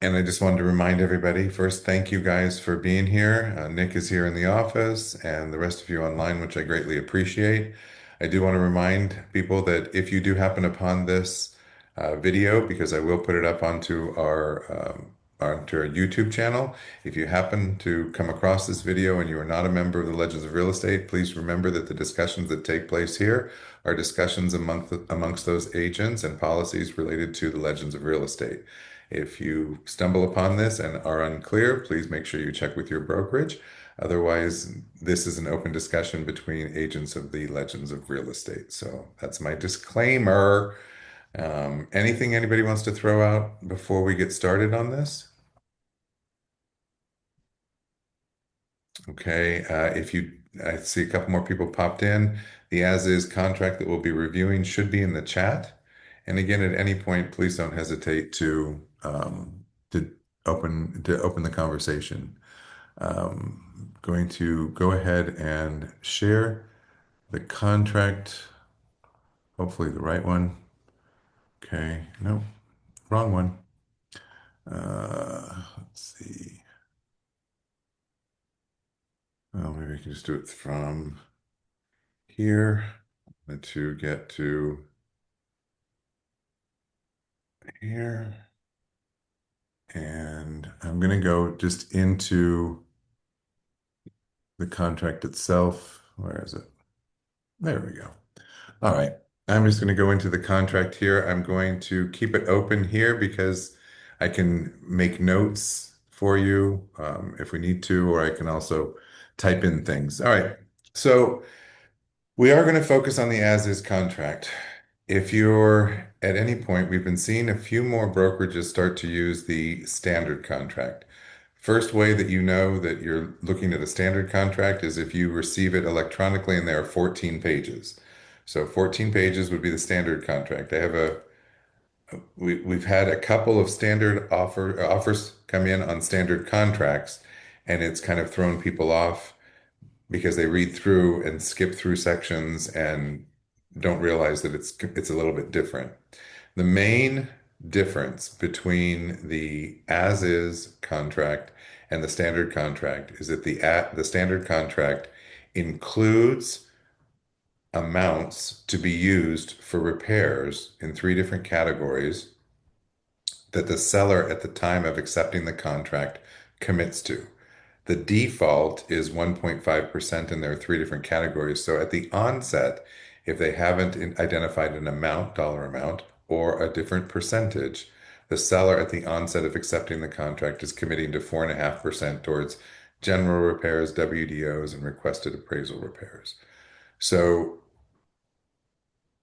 And I just wanted to remind everybody first, thank you guys for being here. Nick is here in the office and the rest of you online, which I greatly appreciate. I do want to remind people that if you do happen upon this video, because I will put it up onto our YouTube channel. If you happen to come across this video and you are not a member of the Legends of Real Estate, please remember that the discussions that take place here are discussions amongst those agents and policies related to the Legends of Real Estate. If you stumble upon this and are unclear, please make sure you check with your brokerage. Otherwise, this is an open discussion between agents of the Legends of Real Estate. So that's my disclaimer. Anything anybody wants to throw out before we get started on this? Okay, I see a couple more people popped in. The as-is contract that we'll be reviewing should be in the chat. And again, at any point, please don't hesitate to open the conversation. Going to go ahead and share the contract, hopefully the right one. Okay, no, wrong one. Let's see. Oh, maybe I can just do it from here. To get to here. And I'm going to go just into the contract itself. Where is it? There we go. All right. I'm just going to go into the contract here. I'm going to keep it open here because I can make notes for you if we need to, or I can also type in things. All right. So we are going to focus on the as-is contract. If you're at any point, we've been seeing a few more brokerages start to use the standard contract. First way that you know that you're looking at a standard contract is if you receive it electronically and there are 14 pages. So 14 pages would be the standard contract. We've had a couple of standard offers come in on standard contracts, and it's kind of thrown people off because they read through and skip through sections and don't realize that it's a little bit different. The main difference between the as-is contract and the standard contract is that the standard contract includes amounts to be used for repairs in three different categories that the seller at the time of accepting the contract commits to. The default is 1.5%, and there are three different categories. So at the onset, if they haven't identified an amount, dollar amount, or a different percentage, the seller at the onset of accepting the contract is committing to 4.5% towards general repairs, WDOs, and requested appraisal repairs. So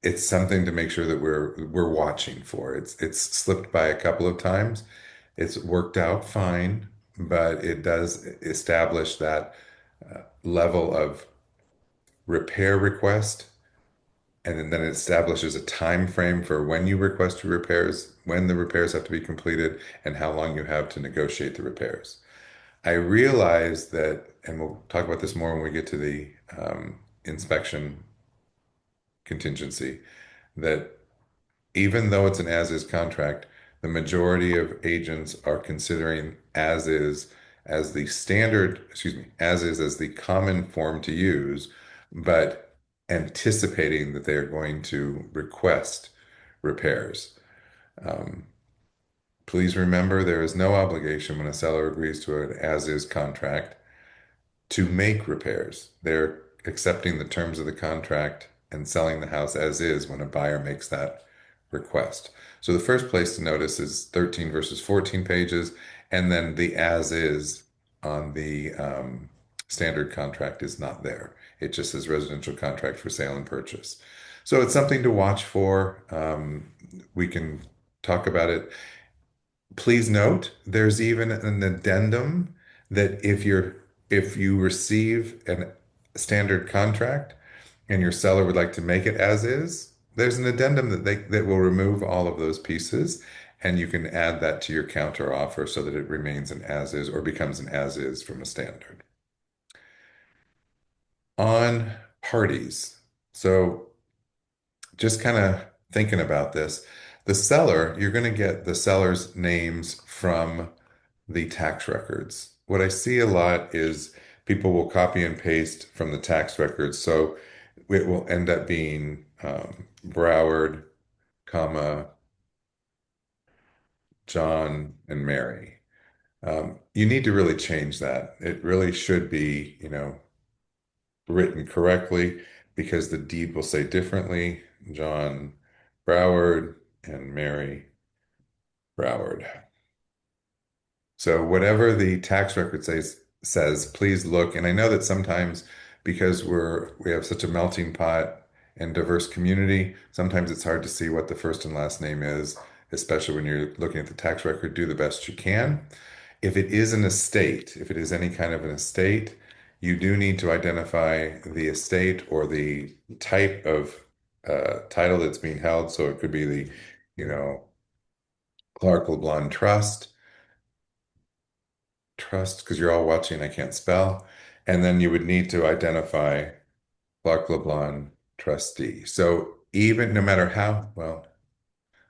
it's something to make sure that we're watching for. It's slipped by a couple of times. It's worked out fine, but it does establish that level of repair request, and then it establishes a time frame for when you request your repairs, when the repairs have to be completed, and how long you have to negotiate the repairs. I realize that, and we'll talk about this more when we get to the inspection contingency, that even though it's an as-is contract, the majority of agents are considering as-is as the standard, excuse me, as-is as the common form to use, but anticipating that they are going to request repairs. Um, Please remember there is no obligation when a seller agrees to an as-is contract to make repairs. They're accepting the terms of the contract and selling the house as is when a buyer makes that request. So the first place to notice is 13 versus 14 pages, and then the as is on the standard contract is not there. It just says residential contract for sale and purchase. So it's something to watch for. We can talk about it. Please note, there's even an addendum that if you receive a standard contract and your seller would like to make it as is, there's an addendum that will remove all of those pieces, and you can add that to your counter offer so that it remains an as is or becomes an as is from a standard. On parties. So just kind of thinking about this, The seller, you're going to get the seller's names from the tax records. What I see a lot is people will copy and paste from the tax records. So it will end up being Broward, comma, John and Mary. You need to really change that. It really should be, written correctly because the deed will say differently. John Broward and Mary Broward. So whatever the tax record says, please look. And I know that sometimes because we have such a melting pot and diverse community, sometimes it's hard to see what the first and last name is, especially when you're looking at the tax record. Do the best you can. If it is an estate, if it is any kind of an estate, you do need to identify the estate or the type of title that's being held. So it could be the, you know, Clark LeBlanc Trust, because you're all watching, I can't spell. And then you would need to identify Clark LeBlanc trustee. So even no matter how, well,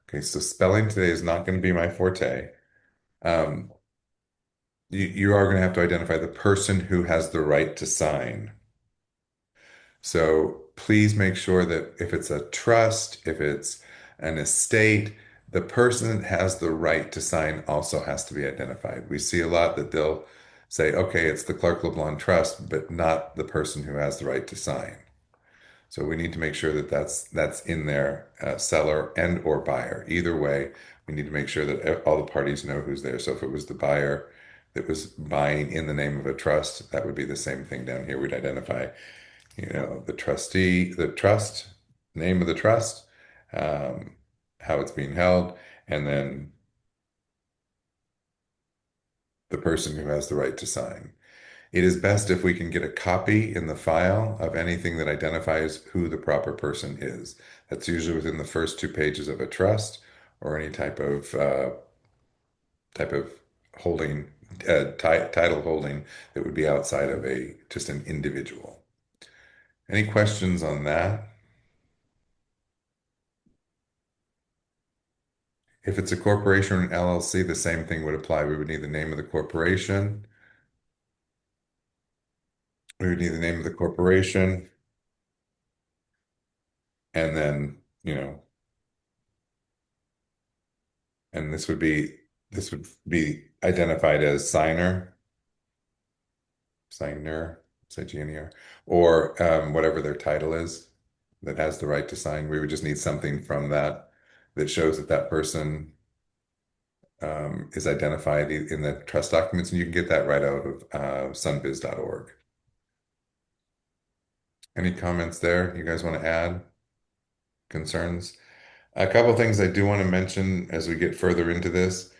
okay, so spelling today is not going to be my forte. Um, you are going to have to identify the person who has the right to sign. So please make sure that if it's a trust, if it's an estate, the person that has the right to sign also has to be identified. We see a lot that they'll say, okay, it's the Clark LeBlanc Trust, but not the person who has the right to sign. So we need to make sure that that's in there, seller and or buyer. Either way, we need to make sure that all the parties know who's there. So if it was the buyer that was buying in the name of a trust, that would be the same thing down here. We'd identify the trustee, the trust, name of the trust, um, how it's being held, and then the person who has the right to sign. It is best if we can get a copy in the file of anything that identifies who the proper person is. That's usually within the first two pages of a trust or any type of holding, title holding that would be outside of a just an individual. Any questions on that? If it's a corporation or an LLC, the same thing would apply. We would need the name of the corporation. We would need the name of the corporation, and then, and this would be identified as signer, signer, or whatever their title is that has the right to sign. We would just need something from that that shows that that person is identified in the trust documents, and you can get that right out of sunbiz.org. Any comments there you guys want to add? Concerns? A couple things I do want to mention as we get further into this.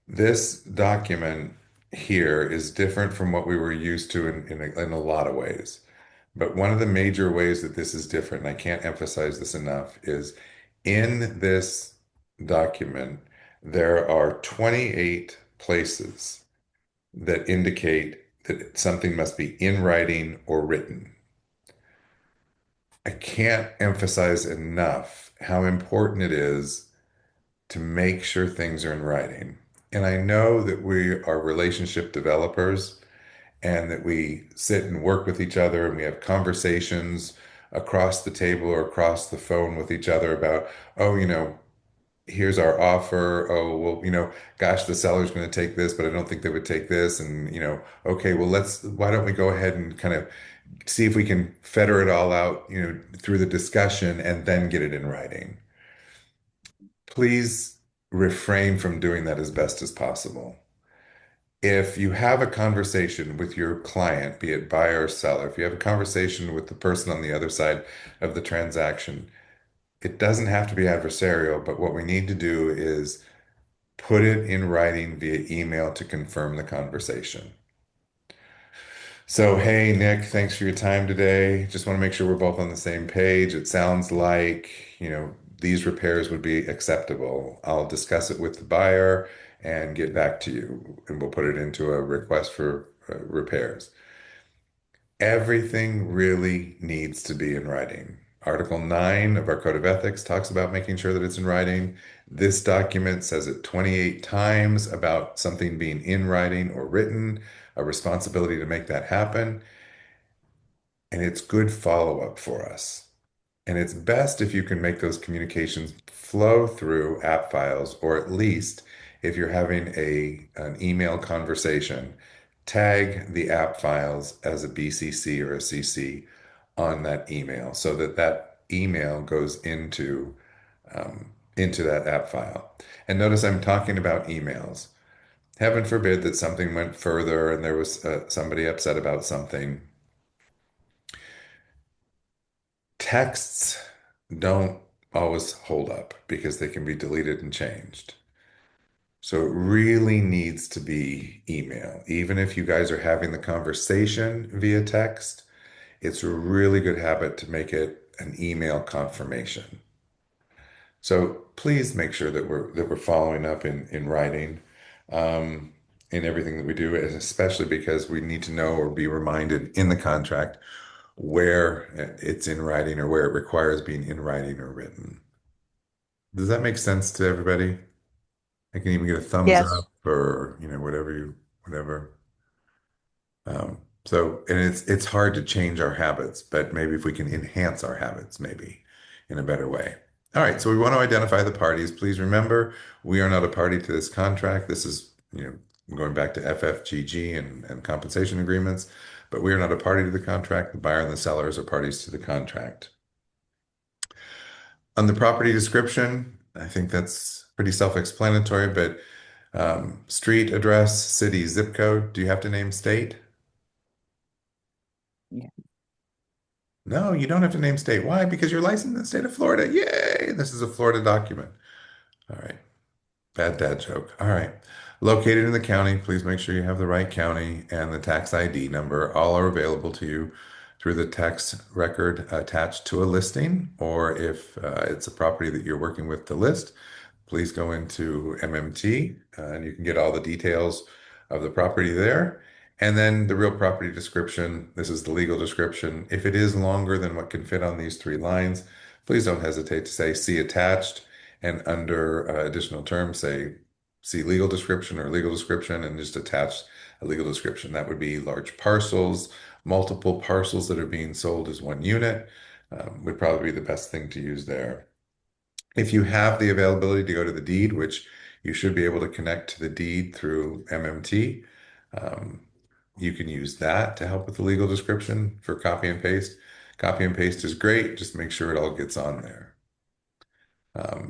This document here is different from what we were used to in a lot of ways. But one of the major ways that this is different, and I can't emphasize this enough, is in this document, there are 28 places that indicate that something must be in writing or written. I can't emphasize enough how important it is to make sure things are in writing. And I know that we are relationship developers and that we sit and work with each other and we have conversations across the table or across the phone with each other about, oh, here's our offer. Oh, well, gosh, the seller's going to take this, but I don't think they would take this. And, okay, well, why don't we go ahead and kind of see if we can fetter it all out, through the discussion and then get it in writing. Please refrain from doing that as best as possible. If you have a conversation with your client, be it buyer or seller, if you have a conversation with the person on the other side of the transaction, it doesn't have to be adversarial, but what we need to do is put it in writing via email to confirm the conversation. So, hey, Nick, thanks for your time today. Just want to make sure we're both on the same page. It sounds like, these repairs would be acceptable. I'll discuss it with the buyer and get back to you, and we'll put it into a request for repairs. Everything really needs to be in writing. Article 9 of our Code of Ethics talks about making sure that it's in writing. This document says it 28 times about something being in writing or written, a responsibility to make that happen. And it's good follow-up for us. And it's best if you can make those communications flow through app files, or at least if you're having an email conversation, tag the app files as a BCC or a CC on that email so that that email goes into that app file. And notice I'm talking about emails. Heaven forbid that something went further and there was somebody upset about something. Texts don't always hold up because they can be deleted and changed. So it really needs to be email. Even if you guys are having the conversation via text, it's a really good habit to make it an email confirmation. So please make sure that we're following up in writing in everything that we do, and especially because we need to know or be reminded in the contract where it's in writing or where it requires being in writing or written. Does that make sense to everybody? I can even get a thumbs Yes. up or whatever. So and it's hard to change our habits, but maybe if we can enhance our habits, maybe in a better way. All right, so we want to identify the parties. Please remember, we are not a party to this contract. This is, going back to FFGG and compensation agreements, but we are not a party to the contract. The buyer and the sellers are parties to the contract. On the property description, I think that's pretty self-explanatory, but street address, city, zip code, do you have to name state? Yeah. No, you don't have to name state. Why? Because you're licensed in the state of Florida. Yay! This is a Florida document. All right. Bad dad joke. All right. Located in the county, please make sure you have the right county and the tax ID number. All are available to you through the tax record attached to a listing, or if it's a property that you're working with to list, please go into MMT and you can get all the details of the property there. And then the real property description. This is the legal description. If it is longer than what can fit on these three lines, please don't hesitate to say see attached, and under additional terms, say see legal description or legal description, and just attach a legal description. That would be large parcels, multiple parcels that are being sold as one unit, would probably be the best thing to use there. If you have the availability to go to the deed, which you should be able to connect to the deed through MMT, um, you can use that to help with the legal description for copy and paste. Copy and paste is great. Just make sure it all gets on there.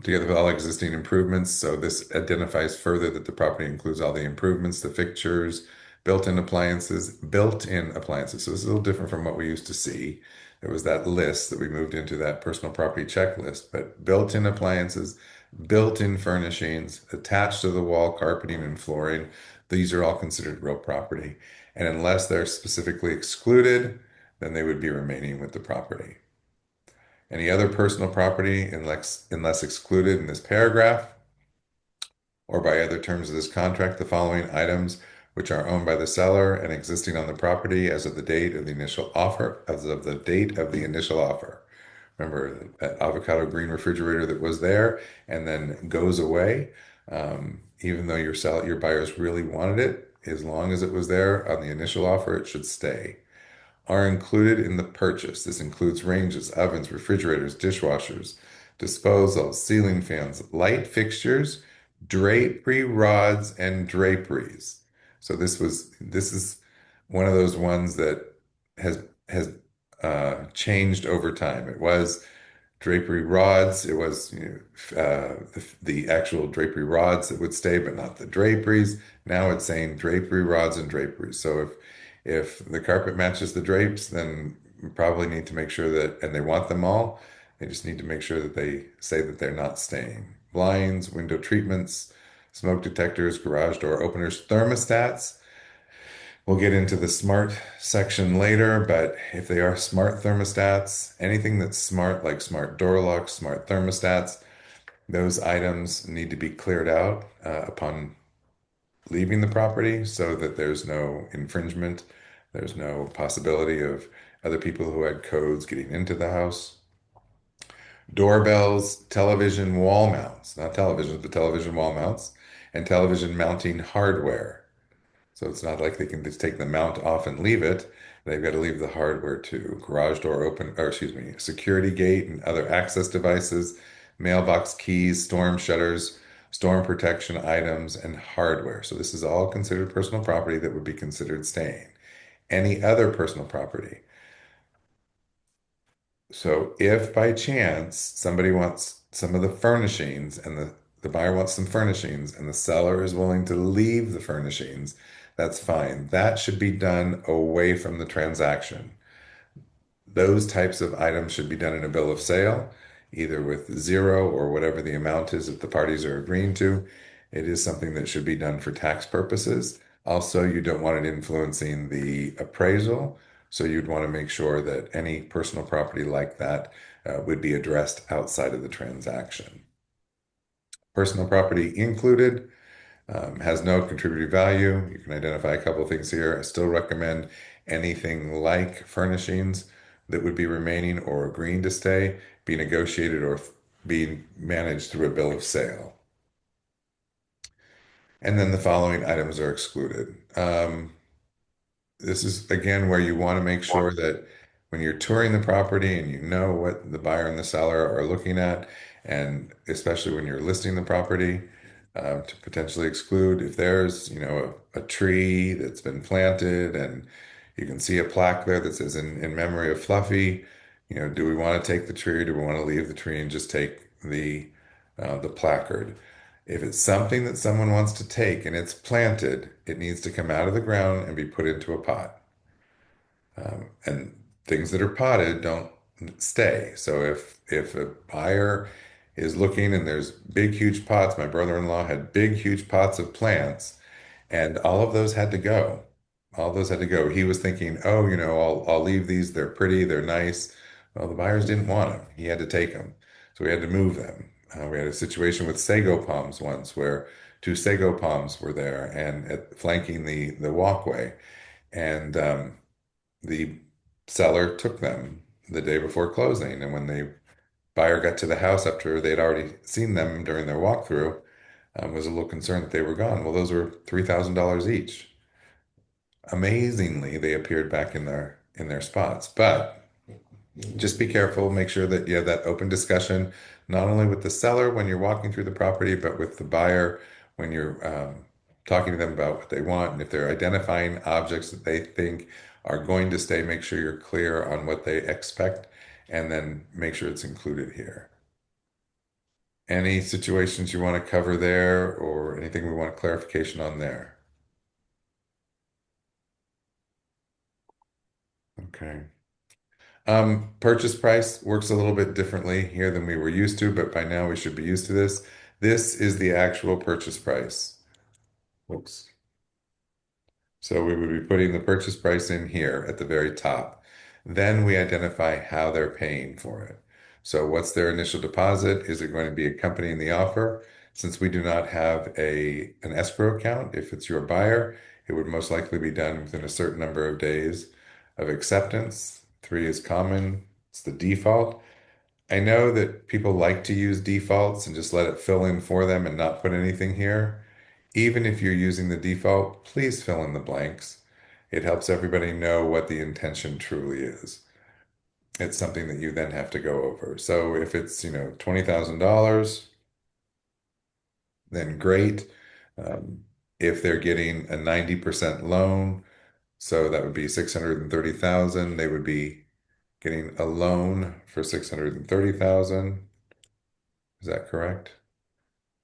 Together with all existing improvements. So this identifies further that the property includes all the improvements, the fixtures, built-in appliances. So this is a little different from what we used to see. There was that list that we moved into that personal property checklist, but built-in appliances, built-in furnishings, attached to the wall, carpeting and flooring, these are all considered real property. And unless they're specifically excluded, then they would be remaining with the property. Any other personal property unless excluded in this paragraph or by other terms of this contract, the following items which are owned by the seller and existing on the property as of the date of the initial offer, as of the date of the initial offer. Remember that avocado green refrigerator that was there and then goes away, even though your buyers really wanted it, as long as it was there on the initial offer, it should stay are included in the purchase. This includes ranges, ovens, refrigerators, dishwashers, disposals, ceiling fans, light fixtures, drapery rods, and draperies. So this is one of those ones that has changed over time. It was drapery rods. It was the actual drapery rods that would stay, but not the draperies. Now it's saying drapery rods and draperies. So if the carpet matches the drapes, then we probably need to make sure that, and they want them all, they just need to make sure that they say that they're not staying. Blinds, window treatments, smoke detectors, garage door openers, thermostats. We'll get into the smart section later, but if they are smart thermostats, anything that's smart, like smart door locks, smart thermostats, those items need to be cleared out upon leaving the property so that there's no infringement. There's no possibility of other people who had codes getting into the house. Doorbells, television wall mounts, not televisions, but television wall mounts, and television mounting hardware. So it's not like they can just take the mount off and leave it. They've got to leave the hardware too. Garage door open, or excuse me, security gate and other access devices, mailbox keys, storm shutters, storm protection items, and hardware. So this is all considered personal property that would be considered staying. Any other personal property. So if by chance somebody wants some of the furnishings and the buyer wants some furnishings and the seller is willing to leave the furnishings, that's fine. That should be done away from the transaction. Those types of items should be done in a bill of sale, either with zero or whatever the amount is that the parties are agreeing to. It is something that should be done for tax purposes. Also, you don't want it influencing the appraisal, so you'd want to make sure that any personal property like that would be addressed outside of the transaction. Personal property included has no contributing value. You can identify a couple of things here. I still recommend anything like furnishings that would be remaining or agreeing to stay be negotiated or being managed through a bill of sale. And then the following items are excluded. This is again where you want to make sure that when you're touring the property and you know what the buyer and the seller are looking at, and especially when you're listing the property, to potentially exclude if there's, a tree that's been planted and you can see a plaque there that says in memory of Fluffy, do we want to take the tree or do we want to leave the tree and just take the placard? If it's something that someone wants to take and it's planted, it needs to come out of the ground and be put into a pot. And things that are potted don't stay. So if a buyer is looking and there's big, huge pots, my brother-in-law had big, huge pots of plants, and all of those had to go. All those had to go. He was thinking, oh, I'll leave these. They're pretty, they're nice. Well, the buyers didn't want them. He had to take them. So we had to move them. We had a situation with sago palms once where two sago palms were there and flanking the walkway. And the seller took them the day before closing. And when the buyer got to the house after they'd already seen them during their walkthrough, was a little concerned that they were gone. Well, those were $3,000 each. Amazingly, they appeared back in their spots. But just be careful, make sure that you have that open discussion, not only with the seller when you're walking through the property, but with the buyer when you're talking to them about what they want. And if they're identifying objects that they think are going to stay, make sure you're clear on what they expect and then make sure it's included here. Any situations you want to cover there or anything we want clarification on there? Okay. Purchase price works a little bit differently here than we were used to, but by now we should be used to this. This is the actual purchase price. Whoops. So we would be putting the purchase price in here at the very top. Then we identify how they're paying for it. So what's their initial deposit? Is it going to be accompanying the offer? Since we do not have an escrow account, if it's your buyer, it would most likely be done within a certain number of days of acceptance. 3 is common. It's the default. I know that people like to use defaults and just let it fill in for them and not put anything here. Even if you're using the default, please fill in the blanks. It helps everybody know what the intention truly is. It's something that you then have to go over. So if it's, $20,000, then great. If they're getting a 90% loan, so that would be 630,000, they would be getting a loan for 630,000. Is that correct?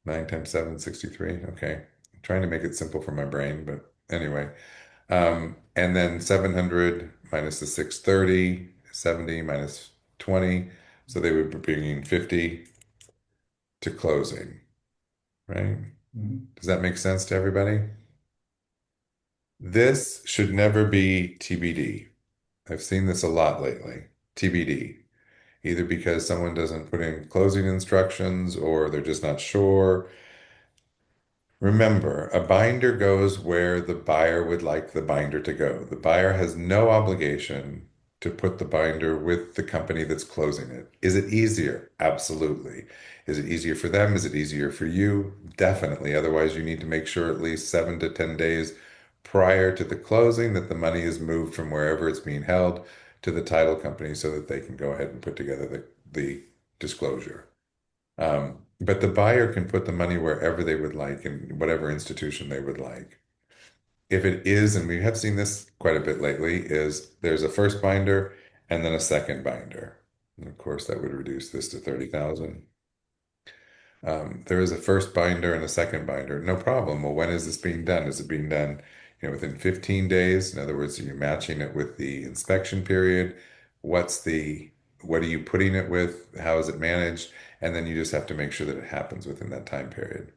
9 times 7, 63. Okay. I'm trying to make it simple for my brain, but anyway. And then 700 minus the 630, 70 minus 20. So they would be bringing 50 to closing, right? Does that make sense to everybody? This should never be TBD. I've seen this a lot lately. TBD. Either because someone doesn't put in closing instructions or they're just not sure. Remember, a binder goes where the buyer would like the binder to go. The buyer has no obligation to put the binder with the company that's closing it. Is it easier? Absolutely. Is it easier for them? Is it easier for you? Definitely. Otherwise, you need to make sure at least 7 to 10 days prior to the closing that the money is moved from wherever it's being held to the title company so that they can go ahead and put together the disclosure. But the buyer can put the money wherever they would like in whatever institution they would like. If it is, and we have seen this quite a bit lately, is there's a first binder and then a second binder. And of course, that would reduce this to 30,000. There is a first binder and a second binder. No problem. Well, when is this being done? Is it being done, within 15 days? In other words, are you matching it with the inspection period? What are you putting it with? How is it managed? And then you just have to make sure that it happens within that time period.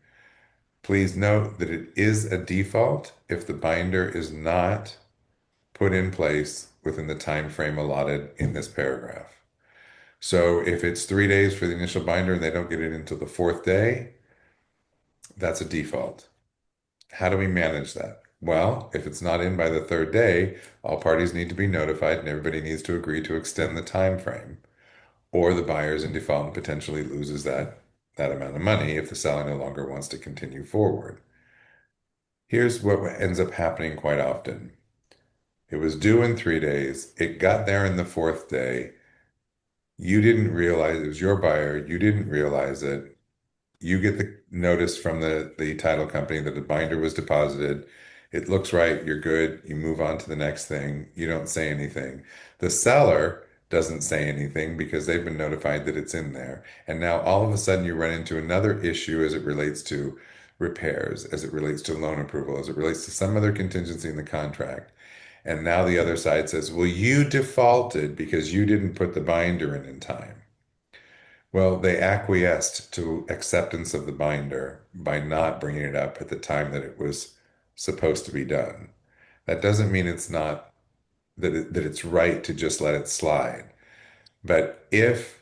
Please note that it is a default if the binder is not put in place within the time frame allotted in this paragraph. So if it's 3 days for the initial binder and they don't get it until the fourth day, that's a default. How do we manage that? Well, if it's not in by the third day, all parties need to be notified and everybody needs to agree to extend the time frame, or the buyer's in default and potentially loses that amount of money if the seller no longer wants to continue forward. Here's what ends up happening quite often. It was due in 3 days. It got there in the fourth day. You didn't realize it was your buyer. You didn't realize it. You get the notice from the title company that the binder was deposited. It looks right. You're good. You move on to the next thing. You don't say anything. The seller doesn't say anything because they've been notified that it's in there. And now all of a sudden you run into another issue as it relates to repairs, as it relates to loan approval, as it relates to some other contingency in the contract. And now the other side says, well, you defaulted because you didn't put the binder in time. Well, they acquiesced to acceptance of the binder by not bringing it up at the time that it was supposed to be done. That doesn't mean it's not that it's right to just let it slide. But if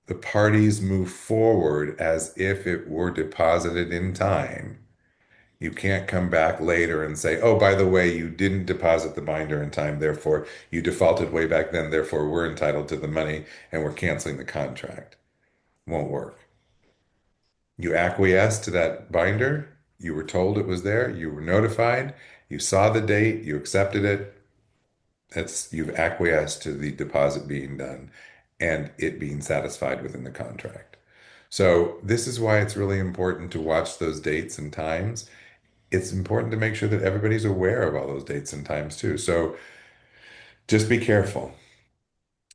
the parties move forward as if it were deposited in time, you can't come back later and say, oh, by the way, you didn't deposit the binder in time, therefore you defaulted way back then, therefore we're entitled to the money and we're canceling the contract. Won't work. You acquiesced to that binder, you were told it was there, you were notified, you saw the date, you accepted it. You've acquiesced to the deposit being done and it being satisfied within the contract. So this is why it's really important to watch those dates and times. It's important to make sure that everybody's aware of all those dates and times too. So just be careful.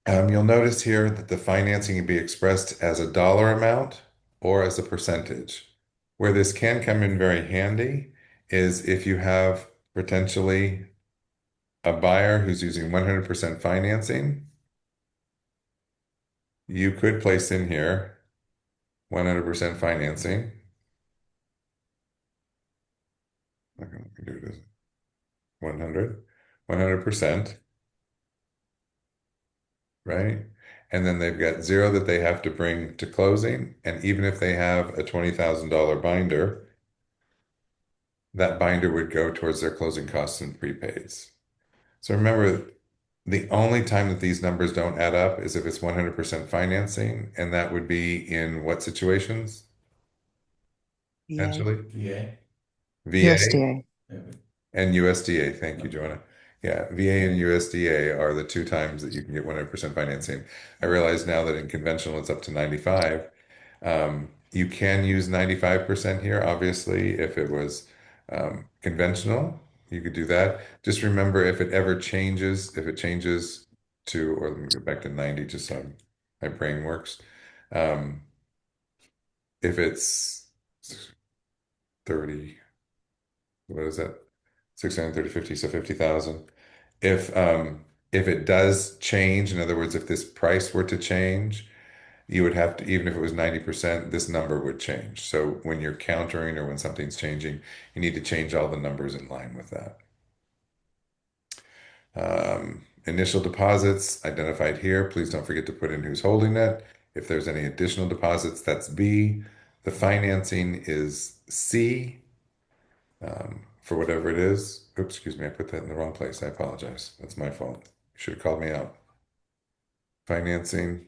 You'll notice here that the financing can be expressed as a dollar amount or as a percentage. Where this can come in very handy is if you have potentially a buyer who's using 100% financing, you could place in here 100% financing. I'm not going to do it as 100%, right? And then they've got zero that they have to bring to closing. And even if they have a $20,000 binder, that binder would go towards their closing costs and prepaids. So remember, the only time that these numbers don't add up is if it's 100% financing, and that would be in what situations, VA. potentially? VA. VA USDA. and USDA. Thank you, Joanna. Yeah, VA and USDA are the two times that you can get 100% financing. I realize now that in conventional it's up to 95. You can use 95% here, obviously, if it was conventional, you could do that. Just remember if it ever changes, if it changes to, or let me go back to 90 just so my brain works. Um, if it's 30, what is that? 630, 50, so 50,000. If it does change, in other words, if this price were to change, you would have to, even if it was 90%, this number would change. So when you're countering or when something's changing, you need to change all the numbers in line with that. Initial deposits identified here. Please don't forget to put in who's holding it. If there's any additional deposits, that's B. The financing is C, for whatever it is. Oops, excuse me, I put that in the wrong place. I apologize. That's my fault. Should have called me out. Financing,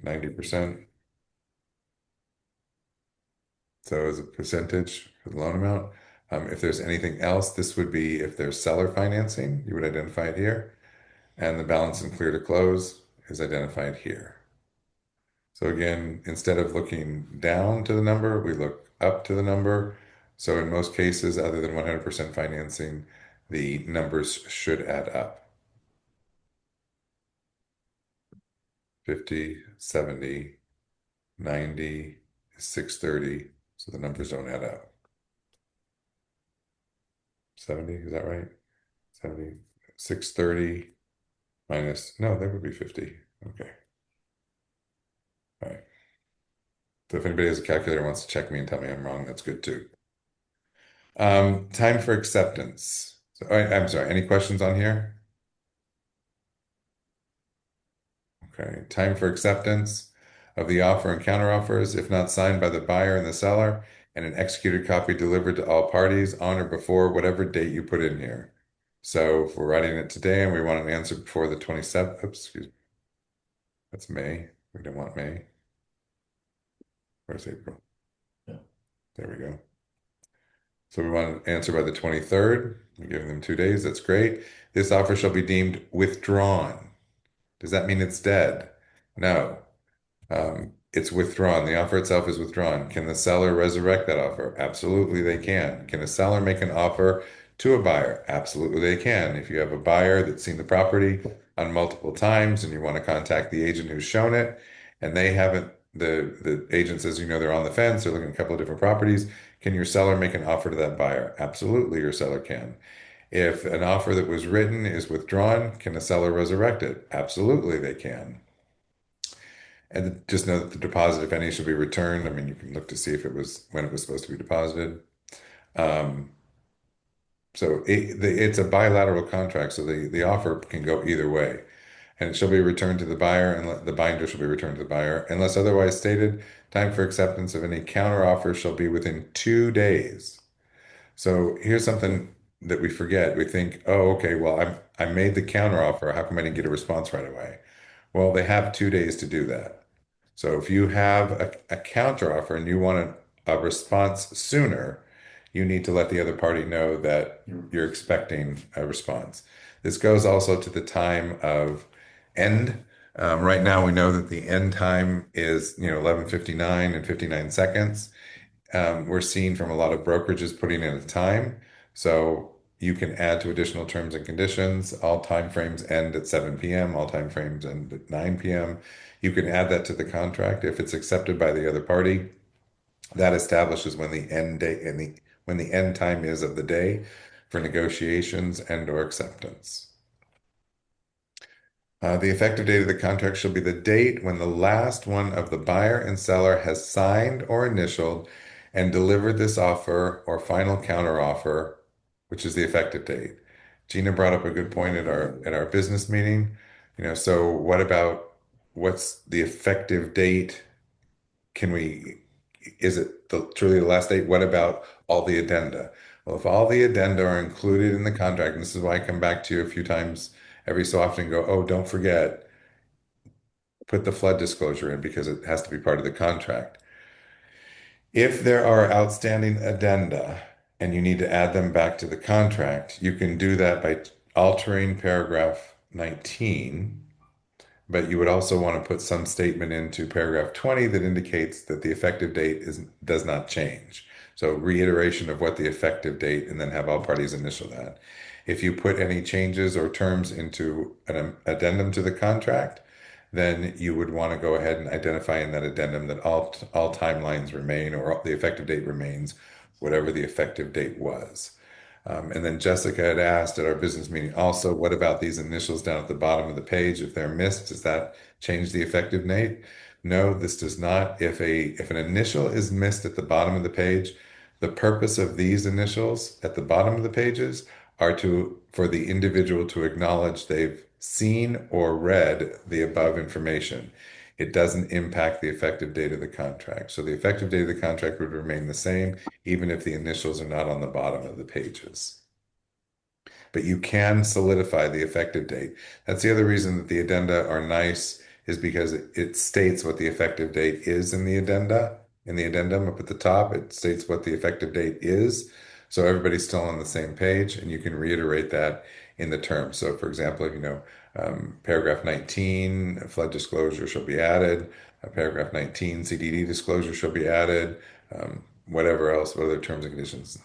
90%. So as a percentage for the loan amount. If there's anything else, this would be if there's seller financing, you would identify it here. And the balance in clear to close is identified here. So again, instead of looking down to the number, we look up to the number. So in most cases, other than 100% financing, the numbers should add up. 50, 70, 90, 630. So the numbers don't add up. 70, is that right? 70, 630 minus, no, that would be 50. Okay. All right. So if anybody has a calculator wants to check me and tell me I'm wrong, that's good too. Time for acceptance. So, I'm sorry, any questions on here? Okay, time for acceptance of the offer and counteroffers, if not signed by the buyer and the seller, and an executed copy delivered to all parties on or before whatever date you put in here. So if we're writing it today and we want an answer before the 27th, oops, excuse me, that's May. We don't want May. Where's April? Yeah. There we go. So we want an answer by the 23rd. We're giving them 2 days. That's great. This offer shall be deemed withdrawn. Does that mean it's dead? No. It's withdrawn. The offer itself is withdrawn. Can the seller resurrect that offer? Absolutely, they can. Can a seller make an offer to a buyer? Absolutely, they can. If you have a buyer that's seen the property on multiple times and you want to contact the agent who's shown it, and they haven't, the agent says, they're on the fence, they're looking at a couple of different properties. Can your seller make an offer to that buyer? Absolutely, your seller can. If an offer that was written is withdrawn, can a seller resurrect it? Absolutely, they can. And just know that the deposit, if any, should be returned. I mean, you can look to see if it was when it was supposed to be deposited. Um, so it's a bilateral contract, so the offer can go either way. And it shall be returned to the buyer, and the binder shall be returned to the buyer. Unless otherwise stated, time for acceptance of any counter offer shall be within 2 days. So here's something that we forget. We think, oh, okay, well, I made the counter offer. How come I didn't get a response right away? Well, they have 2 days to do that. So if you have a counter offer and you want a response sooner, you need to let the other party know that you're expecting a response. This goes also to the time of end. Right now, we know that the end time is 11:59 and 59 seconds. We're seeing from a lot of brokerages putting in a time. So you can add to additional terms and conditions. All time frames end at 7 p.m. All time frames end at 9 p.m. You can add that to the contract if it's accepted by the other party. That establishes when the end date and when the end time is of the day for negotiations and or acceptance. The effective date of the contract shall be the date when the last one of the buyer and seller has signed or initialed and delivered this offer or final counter offer, which is the effective date. Gina brought up a good point at our business meeting. So what about what's the effective date? Is it truly the last date? What about all the addenda? Well, if all the addenda are included in the contract, and this is why I come back to you a few times every so often and go, oh, don't forget, put the flood disclosure in because it has to be part of the contract. If there are outstanding addenda and you need to add them back to the contract, you can do that by altering paragraph 19. But you would also want to put some statement into paragraph 20 that indicates that the effective date does not change. So reiteration of what the effective date, and then have all parties initial that. If you put any changes or terms into an addendum to the contract, then you would want to go ahead and identify in that addendum that all timelines remain, or the effective date remains, whatever the effective date was. And then Jessica had asked at our business meeting also, what about these initials down at the bottom of the page? If they're missed, does that change the effective date? No, this does not. If an initial is missed at the bottom of the page, the purpose of these initials at the bottom of the pages are for the individual to acknowledge they've seen or read the above information. It doesn't impact the effective date of the contract. So the effective date of the contract would remain the same, even if the initials are not on the bottom of the pages. but you can solidify the effective date. That's the other reason that the addenda are nice is because it states what the effective date is in the addenda. In the addendum up at the top, it states what the effective date is. So everybody's still on the same page, and you can reiterate that in the term. So, for example, if you know paragraph 19, flood disclosure shall be added. Paragraph 19, CDD disclosure shall be added. Whatever else, what other terms and conditions?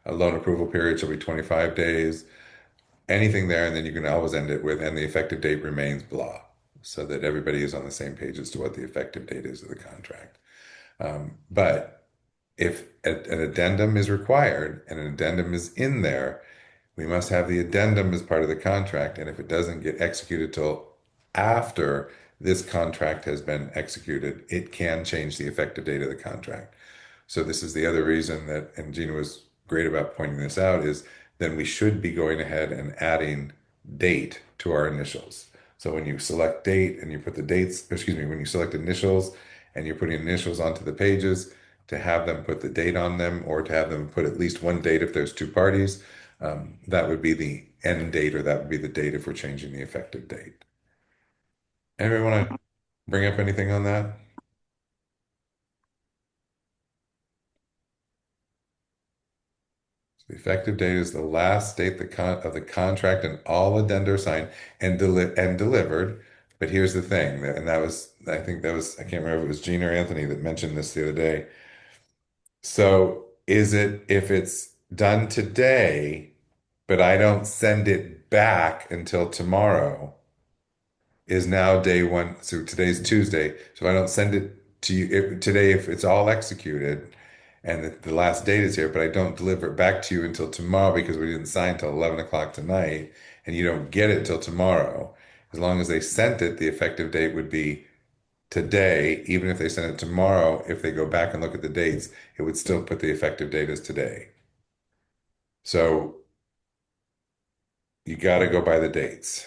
A loan approval period shall be 25 days. Anything there, and then you can always end it with, and the effective date remains blah, so that everybody is on the same page as to what the effective date is of the contract. But if an addendum is required and an addendum is in there, we must have the addendum as part of the contract. And if it doesn't get executed till after this contract has been executed, it can change the effective date of the contract. So this is the other reason that, and Gina was great about pointing this out, is then we should be going ahead and adding date to our initials. So when you select date and you put the dates, excuse me, when you select initials and you're putting initials onto the pages, to have them put the date on them or to have them put at least one date if there's two parties, that would be the end date or that would be the date if we're changing the effective date. Anybody want to bring up anything on that? The effective date is the last date of the contract and all addenda are signed and delivered. But here's the thing, and that was, I think that was, I can't remember if it was Gene or Anthony that mentioned this the other day. So is it if it's done today, but I don't send it back until tomorrow, is now day one. So today's Tuesday. So if I don't send it to you today, if it's all executed and the last date is here, but I don't deliver it back to you until tomorrow because we didn't sign till 11 o'clock tonight and you don't get it till tomorrow, as long as they sent it, the effective date would be today. Even if they sent it tomorrow, if they go back and look at the dates, it would still put the effective date as today. So you got to go by the dates.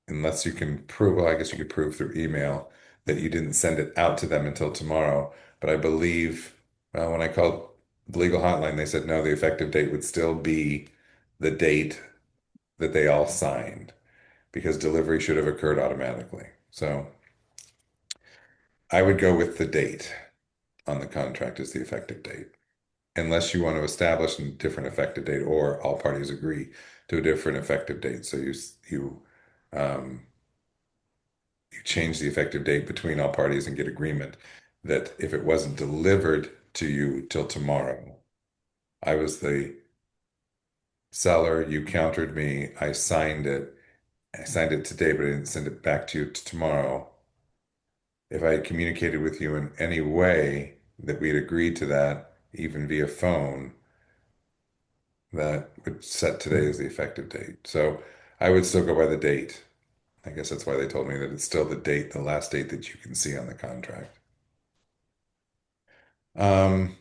Unless you can prove, well, I guess you could prove through email that you didn't send it out to them until tomorrow. But I believe when I called the legal hotline, they said no, the effective date would still be the date that they all signed because delivery should have occurred automatically. So I would go with the date on the contract as the effective date, unless you want to establish a different effective date or all parties agree to a different effective date. So um, you change the effective date between all parties and get agreement that if it wasn't delivered to you till tomorrow, I was the seller, you countered me, I signed it. I signed it today, but I didn't send it back to you tomorrow. If I had communicated with you in any way that we had agreed to that, even via phone, that would set today as the effective date. So I would still go by the date. I guess that's why they told me that it's still the date, the last date that you can see on the contract. Um,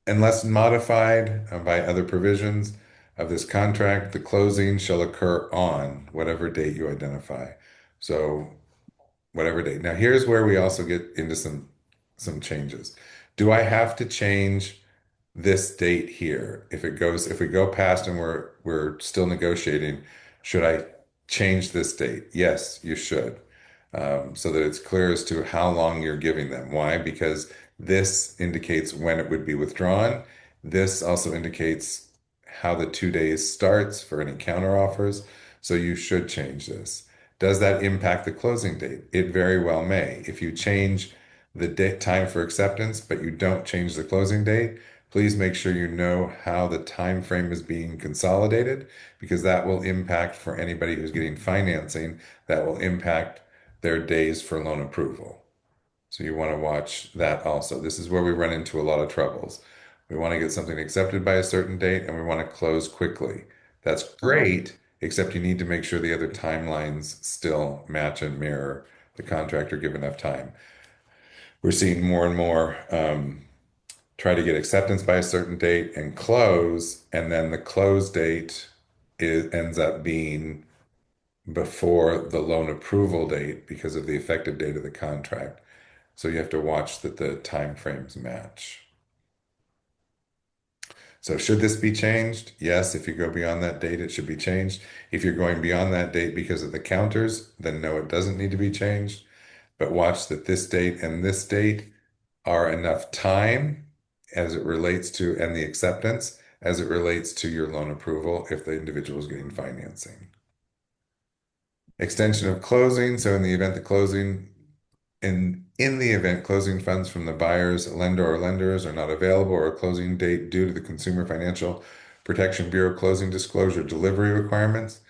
Unless modified by other provisions of this contract, the closing shall occur on whatever date you identify. So whatever date. Now here's where we also get into some changes. Do I have to change this date here? If we go past and we're still negotiating, should I change this date? Yes, you should. So that it's clear as to how long you're giving them. Why? Because this indicates when it would be withdrawn. This also indicates how the 2 days starts for any counter offers. So you should change this. Does that impact the closing date? It very well may. If you change the time for acceptance, but you don't change the closing date, please make sure you know how the time frame is being consolidated, because that will impact for anybody who's getting financing, that will impact their days for loan approval. So you want to watch that also. This is where we run into a lot of troubles. We want to get something accepted by a certain date and we want to close quickly. That's great, except you need to make sure the other timelines still match and mirror the contract or give enough time. We're seeing more and more try to get acceptance by a certain date and close, and then the close date ends up being before the loan approval date because of the effective date of the contract. So you have to watch that the time frames match. So should this be changed? Yes, if you go beyond that date, it should be changed. If you're going beyond that date because of the counters, then no, it doesn't need to be changed. But watch that this date and this date are enough time as it relates to, and the acceptance as it relates to your loan approval if the individual is getting financing. Extension of closing. So in the event the closing, in the event closing funds from the buyer's lender or lenders are not available or a closing date due to the Consumer Financial Protection Bureau closing disclosure delivery requirements.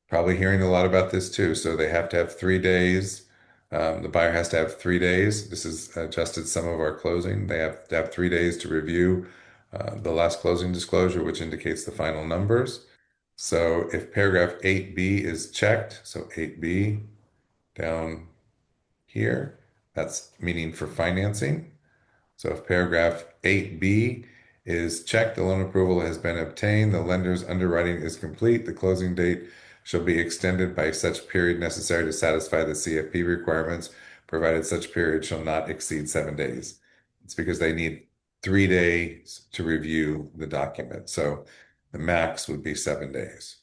Probably hearing a lot about this too. So they have to have 3 days. The buyer has to have 3 days. This has adjusted some of our closing. They have to have 3 days to review the last closing disclosure, which indicates the final numbers. So if paragraph 8B is checked, so 8B down here, that's meaning for financing. So if paragraph 8B is checked, the loan approval has been obtained, the lender's underwriting is complete, the closing date shall be extended by such period necessary to satisfy the CFP requirements, provided such period shall not exceed 7 days. It's because they need 3 days to review the document. So the max would be 7 days,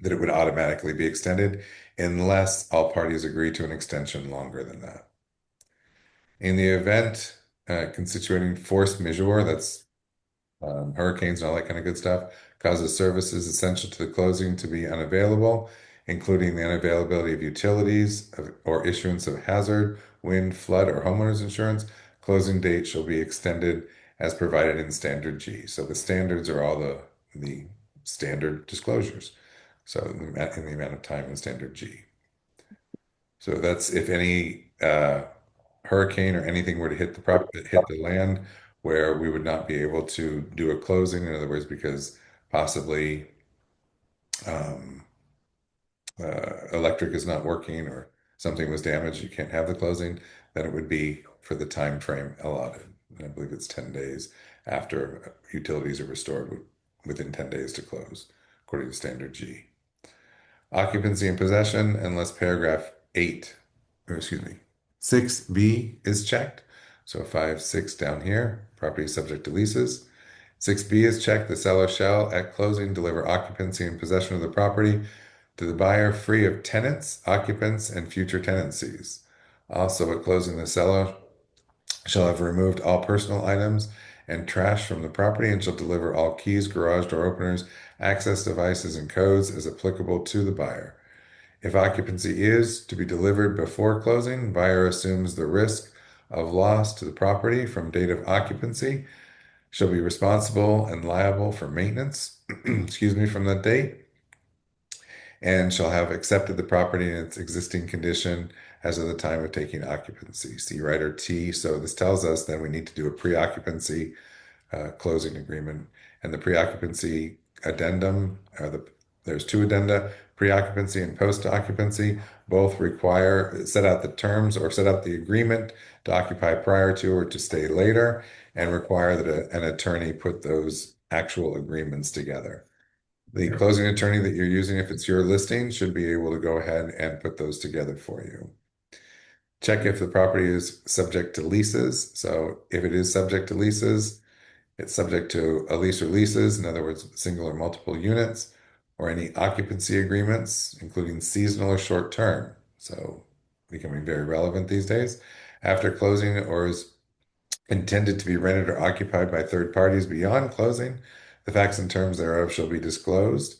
that it would automatically be extended unless all parties agree to an extension longer than that. In the event constituting force majeure, that's hurricanes and all that kind of good stuff, causes services essential to the closing to be unavailable, including the unavailability of utilities or issuance of hazard, wind, flood, or homeowners insurance, closing date shall be extended as provided in Standard G. So the standards are all the standard disclosures. So in the amount of time in Standard G. So that's if any hurricane or anything were to hit the land where we would not be able to do a closing. In other words, because possibly um, electric is not working or something was damaged, you can't have the closing, then it would be for the time frame allotted. And I believe it's 10 days after utilities are restored, within 10 days to close, according to Standard G. Occupancy and possession, unless paragraph 8, or excuse me, 6B is checked. So 5, 6 down here, property is subject to leases. 6B is checked. The seller shall, at closing, deliver occupancy and possession of the property to the buyer free of tenants, occupants, and future tenancies. Also, at closing, the seller shall have removed all personal items and trash from the property and shall deliver all keys, garage door openers, access devices, and codes as applicable to the buyer. If occupancy is to be delivered before closing, buyer assumes the risk of loss to the property from date of occupancy, shall be responsible and liable for maintenance, excuse me, from that date, and shall have accepted the property in its existing condition as of the time of taking occupancy. See rider T. So this tells us that we need to do a pre-occupancy closing agreement, and the pre-occupancy addendum, there's two addenda, pre-occupancy and post-occupancy, both require set out the terms or set out the agreement to occupy prior to or to stay later, and require that an attorney put those actual agreements together. The closing attorney that you're using, if it's your listing, should be able to go ahead and put those together for you. Check if the property is subject to leases. So if it is subject to leases, it's subject to a lease or leases, in other words, single or multiple units, or any occupancy agreements, including seasonal or short term. So becoming very relevant these days. After closing or is intended to be rented or occupied by third parties beyond closing, the facts and terms thereof shall be disclosed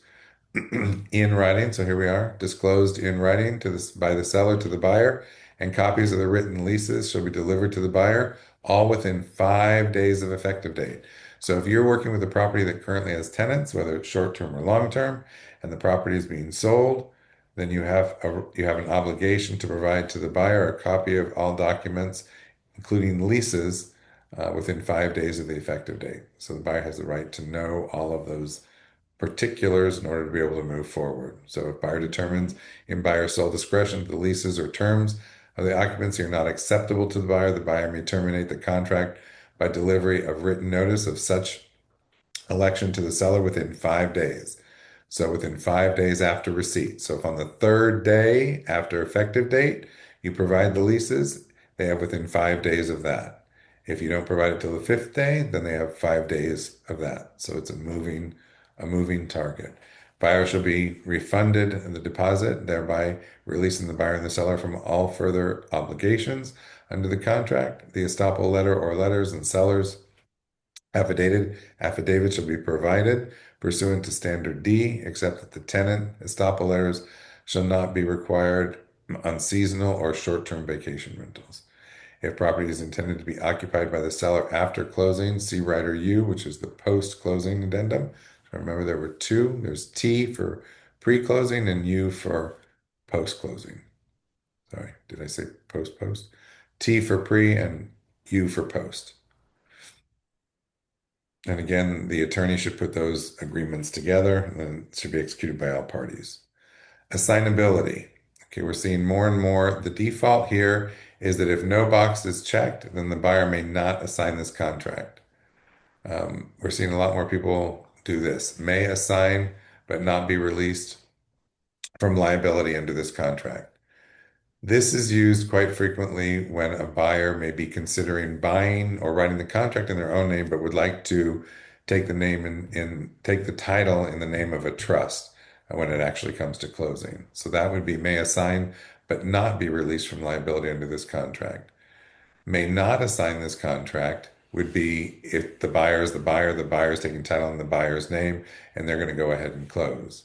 in writing. So here we are, disclosed in writing to this by the seller to the buyer, and copies of the written leases shall be delivered to the buyer, all within 5 days of effective date. So if you're working with a property that currently has tenants, whether it's short term or long term, and the property is being sold, then you have an obligation to provide to the buyer a copy of all documents, including leases, within 5 days of the effective date. So the buyer has the right to know all of those particulars in order to be able to move forward. So if buyer determines in buyer's sole discretion that the leases or terms of the occupancy are not acceptable to the buyer may terminate the contract by delivery of written notice of such election to the seller within 5 days. So within 5 days after receipt. So if on the third day after effective date, you provide the leases, they have within 5 days of that. If you don't provide it till the fifth day, then they have 5 days of that. So it's a moving target. Buyer shall be refunded the deposit, thereby releasing the buyer and the seller from all further obligations under the contract. The estoppel letter or letters and seller's affidavit shall be provided pursuant to Standard D, except that the tenant estoppel letters shall not be required on seasonal or short-term vacation rentals. If property is intended to be occupied by the seller after closing, see Rider U, which is the post-closing addendum. Remember, there were two. There's T for pre-closing and U for post-closing. Sorry, did I say post-post? T for pre and U for post. And again, the attorney should put those agreements together and then it should be executed by all parties. Assignability. Okay, we're seeing more and more. The default here is that if no box is checked, then the buyer may not assign this contract. We're seeing a lot more people do this. May assign, but not be released from liability under this contract. This is used quite frequently when a buyer may be considering buying or writing the contract in their own name, but would like to take the name take the title in the name of a trust when it actually comes to closing. So that would be may assign, but not be released from liability under this contract. May not assign this contract would be if the buyer is the buyer, the buyer is taking title in the buyer's name, and they're going to go ahead and close.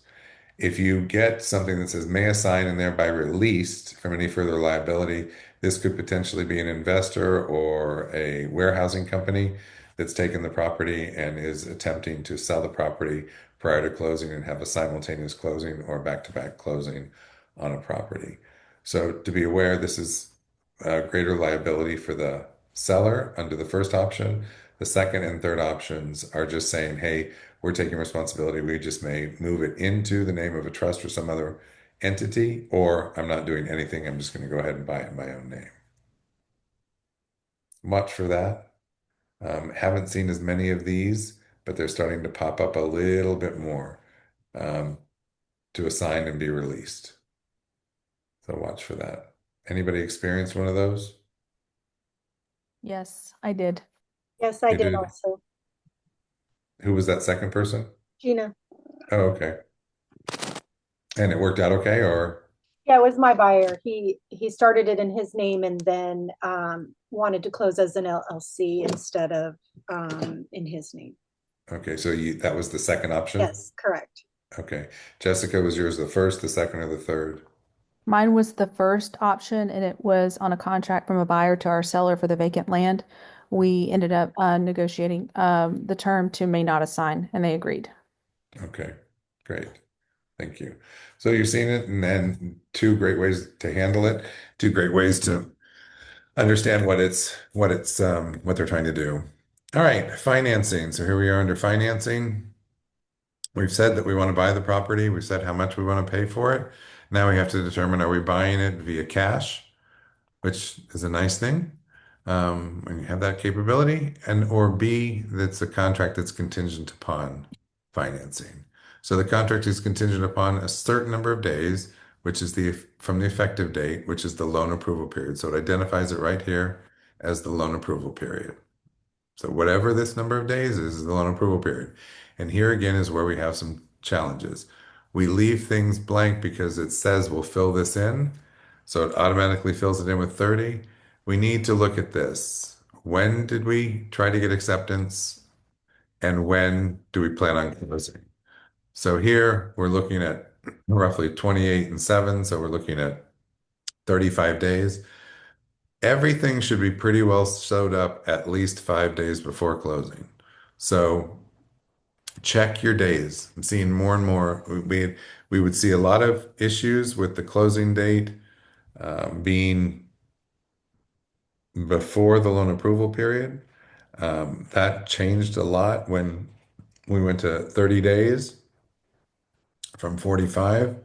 If you get something that says may assign and thereby released from any further liability, this could potentially be an investor or a warehousing company that's taken the property and is attempting to sell the property prior to closing and have a simultaneous closing or back-to-back closing on a property. So to be aware, this is greater liability for the seller under the first option. The second and third options are just saying, hey, we're taking responsibility. We just may move it into the name of a trust or some other entity, or I'm not doing anything. I'm just going to go ahead and buy it in my own name. Much for that. Haven't seen as many of these, but they're starting to pop up a little bit more um, to assign and be released. So watch for that. Anybody experience one of those? Yes, I did. Yes, I You did did. also. Who was that second person? Gina. Oh, okay. And it worked out okay, or Yeah, it was my buyer. He started it in his name and then wanted to close as an LLC instead of in his name. okay, so that was the second option? Yes, correct. Okay. Jessica, was yours the first, the second, or the third? Mine was the first option, and it was on a contract from a buyer to our seller for the vacant land. We ended up negotiating the term to may not assign, and they agreed. Okay, great. Thank you. So you're seeing it, and then two great ways to handle it, two great ways to understand what they're trying to do. All right, financing. So here we are under financing. We've said that we want to buy the property. We've said how much we want to pay for it. Now we have to determine, are we buying it via cash, which is a nice thing when you have that capability, and or B, that's a contract that's contingent upon financing. So the contract is contingent upon a certain number of days, which is from the effective date, which is the loan approval period. So it identifies it right here as the loan approval period. So whatever this number of days is the loan approval period. And here again is where we have some challenges. We leave things blank because it says we'll fill this in. So it automatically fills it in with 30. We need to look at this. When did we try to get acceptance? And when do we plan on closing? So here we're looking at roughly 28 and 7. So we're looking at 35 days. Everything should be pretty well sewed up at least 5 days before closing. So check your days. I'm seeing more and more. We would see a lot of issues with the closing date being before the loan approval period. That changed a lot when we went to 30 days from 45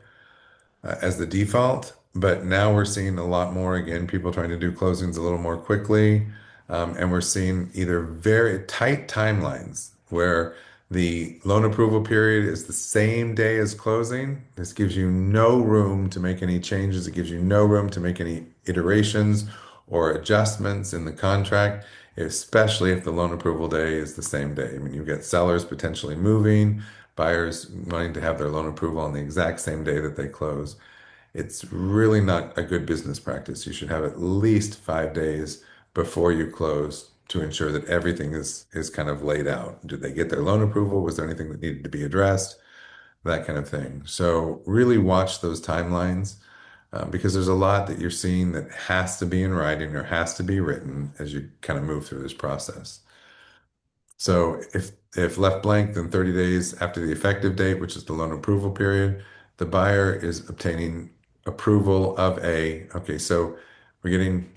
as the default. But now we're seeing a lot more, again, people trying to do closings a little more quickly. And we're seeing either very tight timelines where the loan approval period is the same day as closing. This gives you no room to make any changes. It gives you no room to make any iterations or adjustments in the contract. especially if the loan approval day is the same day. I mean, you get sellers potentially moving, buyers wanting to have their loan approval on the exact same day that they close. It's really not a good business practice. You should have at least 5 days before you close to ensure that everything is kind of laid out. Did they get their loan approval? Was there anything that needed to be addressed? That kind of thing. So really watch those timelines because there's a lot that you're seeing that has to be in writing or has to be written as you kind of move through this process. So if left blank, then 30 days after the effective date, which is the loan approval period, the buyer is obtaining approval of okay, so we're getting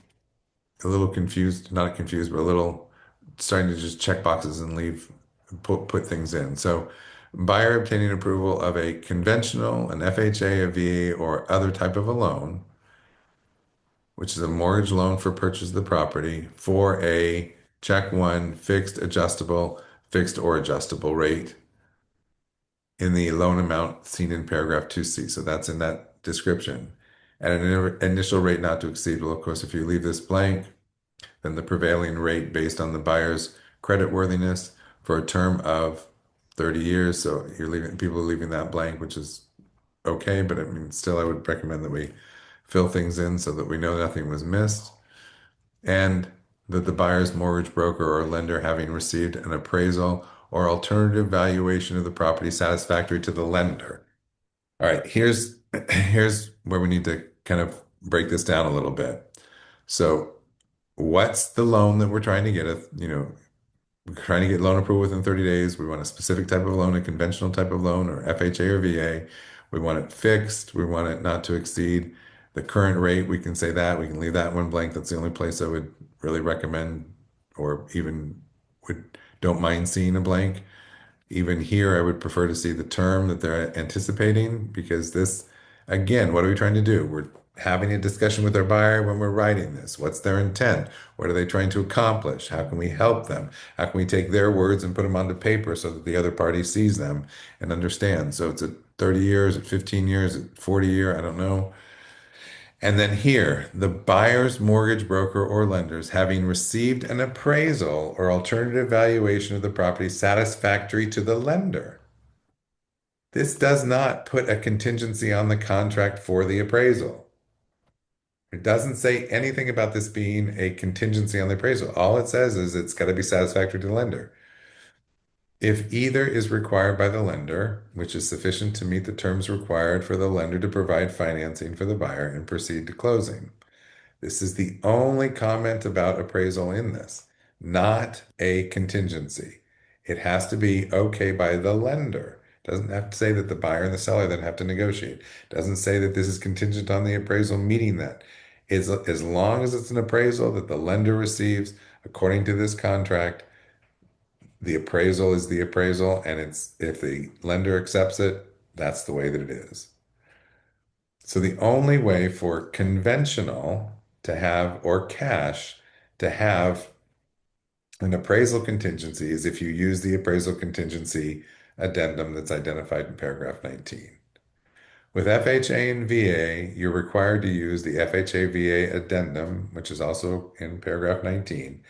a little confused, not confused, but a little starting to just check boxes and put things in. So buyer obtaining approval of a conventional, an FHA, a VA, or other type of a loan, which is a mortgage loan for purchase of the property for a check one fixed or adjustable rate in the loan amount seen in paragraph 2C. So that's in that description. At an initial rate not to exceed, well, of course, if you leave this blank, then the prevailing rate based on the buyer's creditworthiness for a term of 30 years. So people are leaving that blank, which is okay, but I mean, still, I would recommend that we fill things in so that we know nothing was missed and that the buyer's mortgage broker or lender having received an appraisal or alternative valuation of the property satisfactory to the lender. All right, here's where we need to kind of break this down a little bit. So, what's the loan that we're trying to get? We're trying to get loan approval within 30 days. We want a specific type of loan, a conventional type of loan, or FHA or VA. We want it fixed. We want it not to exceed the current rate. We can say that. We can leave that one blank. That's the only place I would really recommend, or even would don't mind seeing a blank. Even here, I would prefer to see the term that they're anticipating because this, again, what are we trying to do? We're having a discussion with our buyer when we're writing this. What's their intent? What are they trying to accomplish? How can we help them? How can we take their words and put them onto paper so that the other party sees them and understands? So it's at 30 years, at 15 years, at 40 year, I don't know. And then here, the buyer's mortgage broker or lenders having received an appraisal or alternative valuation of the property satisfactory to the lender. This does not put a contingency on the contract for the appraisal. It doesn't say anything about this being a contingency on the appraisal. All it says is it's got to be satisfactory to the lender. If either is required by the lender, which is sufficient to meet the terms required for the lender to provide financing for the buyer and proceed to closing. This is the only comment about appraisal in this, not a contingency. It has to be okay by the lender. It doesn't have to say that the buyer and the seller then have to negotiate. It doesn't say that this is contingent on the appraisal meeting that. As long as it's an appraisal that the lender receives according to this contract, the appraisal is the appraisal, and it's if the lender accepts it, that's the way that it is. So the only way for conventional to have or cash to have an appraisal contingency is if you use the appraisal contingency addendum that's identified in paragraph 19. With FHA and VA, you're required to use the FHA VA addendum, which is also in paragraph 19,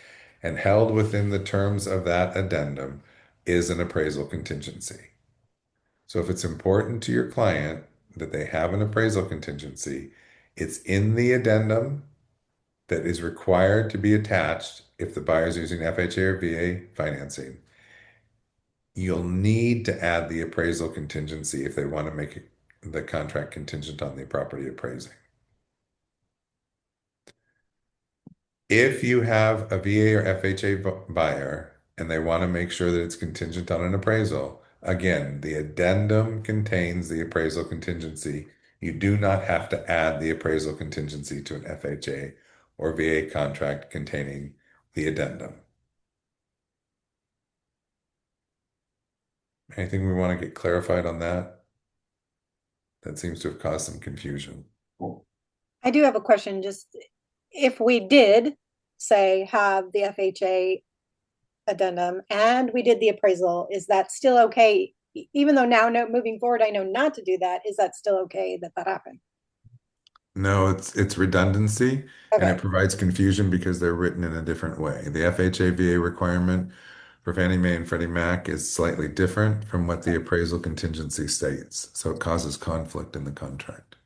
and held within the terms of that addendum is an appraisal contingency. So if it's important to your client that they have an appraisal contingency, it's in the addendum that is required to be attached if the buyer is using FHA or VA financing. You'll need to add the appraisal contingency if they want to make the contract contingent on the property appraising. If you have a VA or FHA buyer and they want to make sure that it's contingent on an appraisal, again, the addendum contains the appraisal contingency. You do not have to add the appraisal contingency to an FHA or VA contract containing the addendum. Anything we want to get clarified on that? That seems to have caused some confusion. I do have a question. Just if we did say have the FHA addendum and we did the appraisal, is that still okay? Even though now, no, moving forward, I know not to do that. Is that still okay that that happened? No, it's redundancy and it Okay. provides confusion because they're written in a different way. The FHA-VA requirement for Fannie Mae and Freddie Mac is slightly different from what the appraisal contingency states, so it causes conflict in the contract.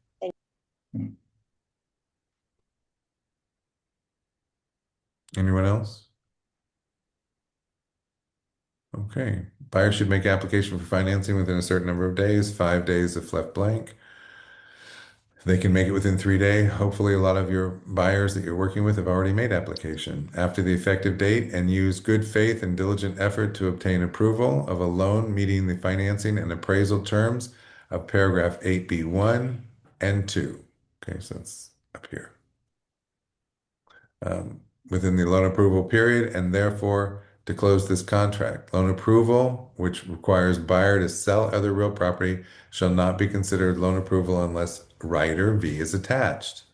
Anyone else? Okay. Buyers should make application for financing within a certain number of days, 5 days if left blank. They can make it within 3 days. Hopefully, a lot of your buyers that you're working with have already made application after the effective date and use good faith and diligent effort to obtain approval of a loan meeting the financing and appraisal terms of paragraph 8B1 and 2. Okay, so that's up here. Within the loan approval period and therefore to close this contract. Loan approval, which requires buyer to sell other real property, shall not be considered loan approval unless rider V is attached.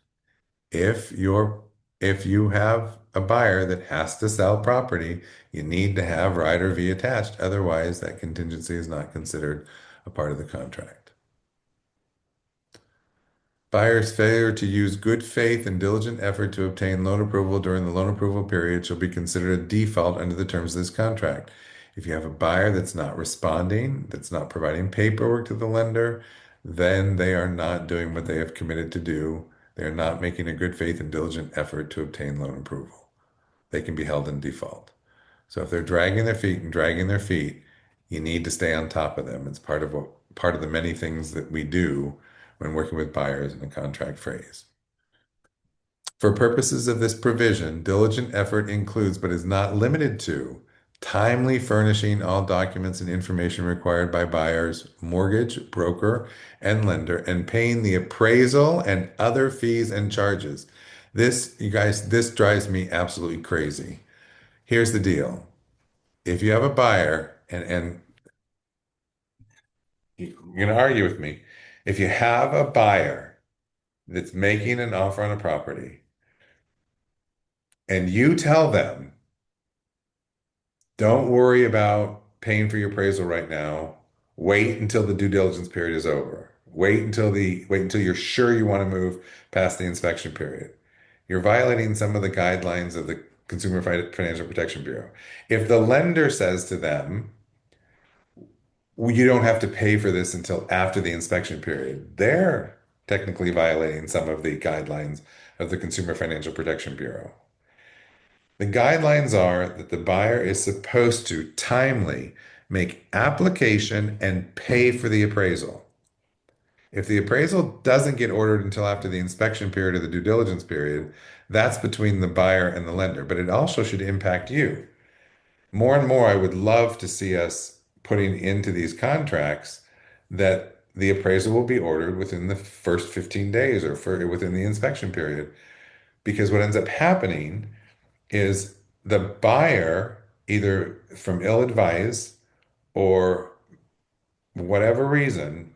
If you're if you have a buyer that has to sell property, you need to have rider V attached. Otherwise, that contingency is not considered a part of the contract. Buyer's failure to use good faith and diligent effort to obtain loan approval during the loan approval period shall be considered a default under the terms of this contract. If you have a buyer that's not responding, that's not providing paperwork to the lender, then they are not doing what they have committed to do. They are not making a good faith and diligent effort to obtain loan approval. They can be held in default. So if they're dragging their feet and dragging their feet, you need to stay on top of them. It's part of the many things that we do when working with buyers in a contract phrase. For purposes of this provision, diligent effort includes, but is not limited to, timely furnishing all documents and information required by buyers, mortgage, broker, and lender, and paying the appraisal and other fees and charges. This, you guys, this drives me absolutely crazy. Here's the deal. If you have a buyer, and you're going to argue with me, if you have a buyer that's making an offer on a property and you tell them, don't worry about paying for your appraisal right now, wait until the due diligence period is over. Wait until you're sure you want to move past the inspection period. You're violating some of the guidelines of the Consumer Financial Protection Bureau. If the lender says to them, well, you don't have to pay for this until after the inspection period. They're technically violating some of the guidelines of the Consumer Financial Protection Bureau. The guidelines are that the buyer is supposed to timely make application and pay for the appraisal. If the appraisal doesn't get ordered until after the inspection period or the due diligence period, that's between the buyer and the lender, but it also should impact you. More and more, I would love to see us putting into these contracts that the appraisal will be ordered within the first 15 days or within the inspection period. Because what ends up happening is the buyer, either from ill advice or whatever reason,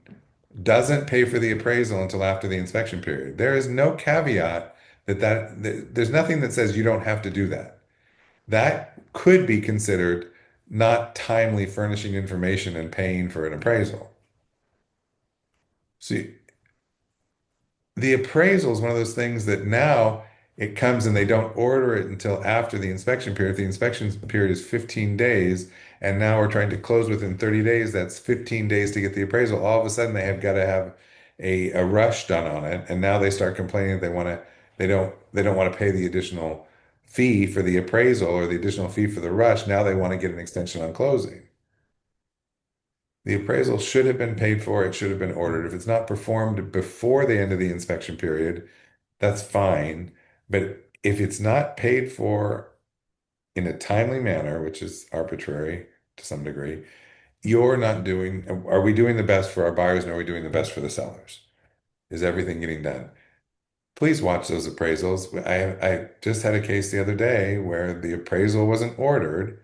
doesn't pay for the appraisal until after the inspection period. There is no caveat there's nothing that says you don't have to do that. That could be considered not timely furnishing information and paying for an appraisal. See, the appraisal is one of those things that now it comes and they don't order it until after the inspection period. The inspection period is 15 days, and now we're trying to close within 30 days. That's 15 days to get the appraisal. All of a sudden, they have got to have a rush done on it, and now they start complaining that they don't want to pay the additional fee for the appraisal or the additional fee for the rush. Now they want to get an extension on closing. The appraisal should have been paid for. It should have been ordered. If it's not performed before the end of the inspection period, that's fine. But if it's not paid for in a timely manner, which is arbitrary to some degree, you're not doing, are we doing the best for our buyers and are we doing the best for the sellers? Is everything getting done? Please watch those appraisals. I just had a case the other day where the appraisal wasn't ordered.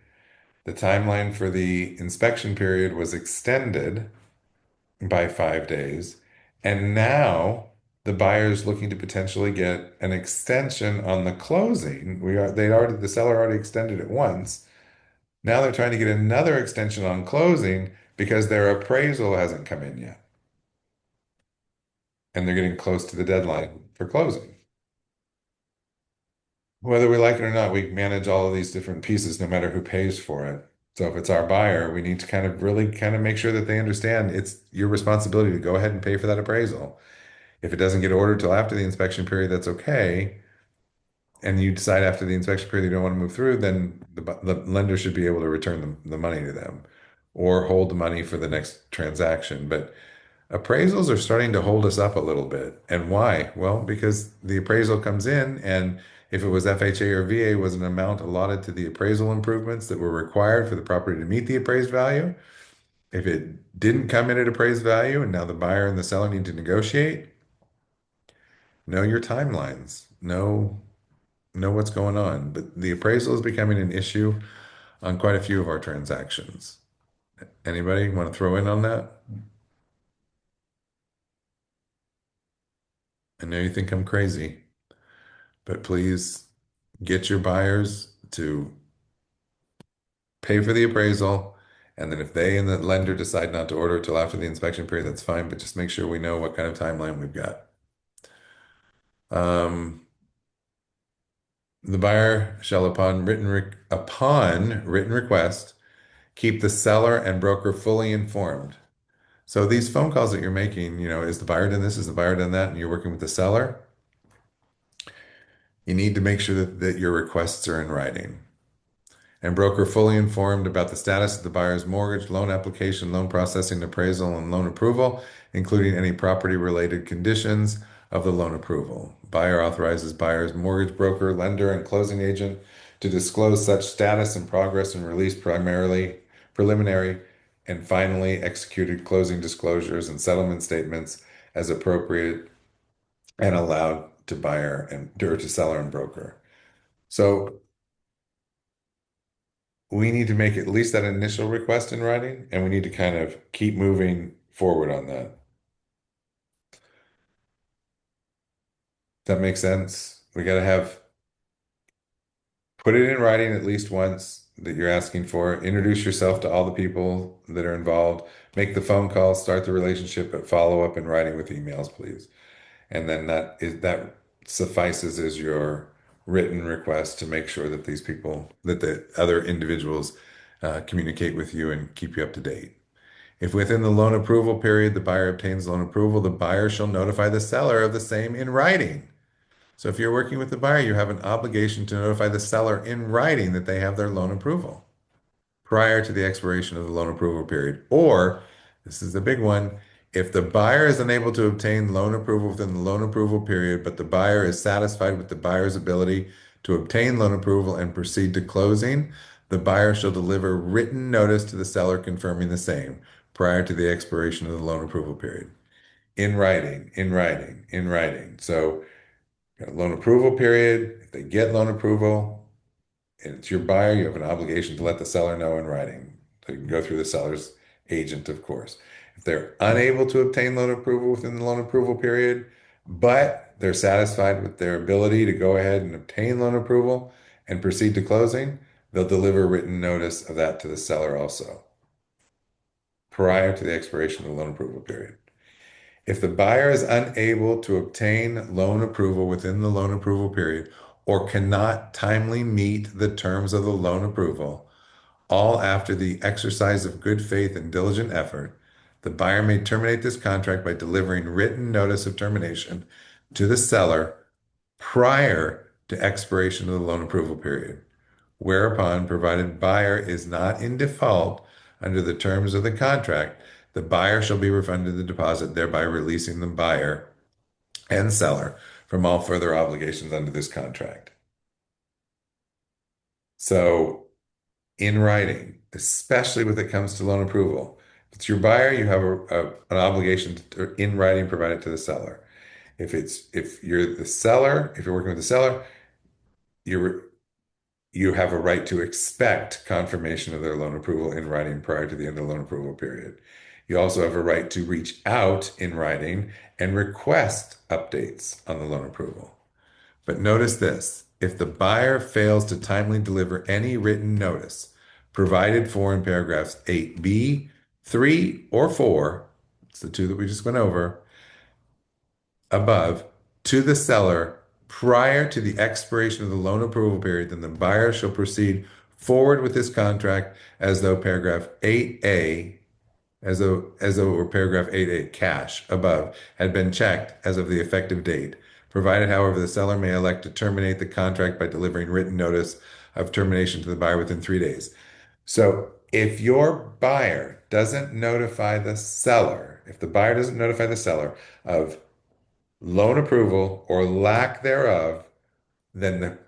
The timeline for the inspection period was extended by 5 days. And now the buyer is looking to potentially get an extension on the closing. The seller already extended it once. Now they're trying to get another extension on closing because their appraisal hasn't come in yet. and they're getting close to the deadline for closing. Whether we like it or not, we manage all of these different pieces no matter who pays for it. So if it's our buyer, we need to kind of really kind of make sure that they understand it's your responsibility to go ahead and pay for that appraisal. If it doesn't get ordered till after the inspection period, that's okay. And you decide after the inspection period you don't want to move through, then the lender should be able to return the money to them or hold the money for the next transaction. But appraisals are starting to hold us up a little bit. And why? Well, because the appraisal comes in, and if it was FHA or VA, was an amount allotted to the appraisal improvements that were required for the property to meet the appraised value. If it didn't come in at appraised value and now the buyer and the seller need to negotiate, know your timelines. Know what's going on. But the appraisal is becoming an issue on quite a few of our transactions. Anybody want to throw in on that? I know you think I'm crazy, but please get your buyers to pay for the appraisal. And then if they and the lender decide not to order till after the inspection period, that's fine. But just make sure we know what kind of timeline we've got. The buyer shall, upon written request, keep the seller and broker fully informed. So these phone calls that you're making, is the buyer done this? Is the buyer done that? And you're working with the seller, you need to make sure that your requests are in writing. And broker fully informed about the status of the buyer's mortgage, loan application, loan processing, appraisal, and loan approval, including any property-related conditions of the loan approval. Buyer authorizes buyer's mortgage broker, lender, and closing agent to disclose such status and progress and release preliminary, and finally executed closing disclosures and settlement statements as appropriate and allowed to buyer and or to seller and broker. So we need to make at least that initial request in writing, and we need to kind of keep moving forward on that. That makes sense. We got to put it in writing at least once that you're asking for. Introduce yourself to all the people that are involved. Make the phone call, start the relationship, but follow up in writing with emails, please. And then that suffices as your written request to make sure that that the other individuals communicate with you and keep you up to date. If within the loan approval period the buyer obtains loan approval, the buyer shall notify the seller of the same in writing. So if you're working with the buyer, you have an obligation to notify the seller in writing that they have their loan approval prior to the expiration of the loan approval period. Or, this is the big one, if the buyer is unable to obtain loan approval within the loan approval period, but the buyer is satisfied with the buyer's ability to obtain loan approval and proceed to closing, the buyer shall deliver written notice to the seller confirming the same prior to the expiration of the loan approval period. In writing, in writing, in writing. So, loan approval period, if they get loan approval, and it's your buyer, you have an obligation to let the seller know in writing. So you can go through the seller's agent, of course. If they're unable to obtain loan approval within the loan approval period, but they're satisfied with their ability to go ahead and obtain loan approval and proceed to closing, they'll deliver written notice of that to the seller also prior to the expiration of the loan approval period. If the buyer is unable to obtain loan approval within the loan approval period or cannot timely meet the terms of the loan approval, all after the exercise of good faith and diligent effort, the buyer may terminate this contract by delivering written notice of termination to the seller prior to expiration of the loan approval period. Whereupon, provided buyer is not in default under the terms of the contract, the buyer shall be refunded the deposit, thereby releasing the buyer and seller from all further obligations under this contract. So, in writing, especially when it comes to loan approval, if it's your buyer, you have an obligation to, in writing, provide it to the seller. If you're the seller, if you're working with the seller, you're you have a right to expect confirmation of their loan approval in writing prior to the end of the loan approval period. You also have a right to reach out in writing and request updates on the loan approval. But notice this, if the buyer fails to timely deliver any written notice provided for in paragraphs 8b, 3, or 4, it's the two that we just went over, above to the seller prior to the expiration of the loan approval period, then the buyer shall proceed forward with this contract as though paragraph 8A, as though it were paragraph 8A cash above had been checked as of the effective date. Provided, however, the seller may elect to terminate the contract by delivering written notice of termination to the buyer within 3 days. So if your buyer doesn't notify the seller, if the buyer doesn't notify the seller of loan approval or lack thereof, then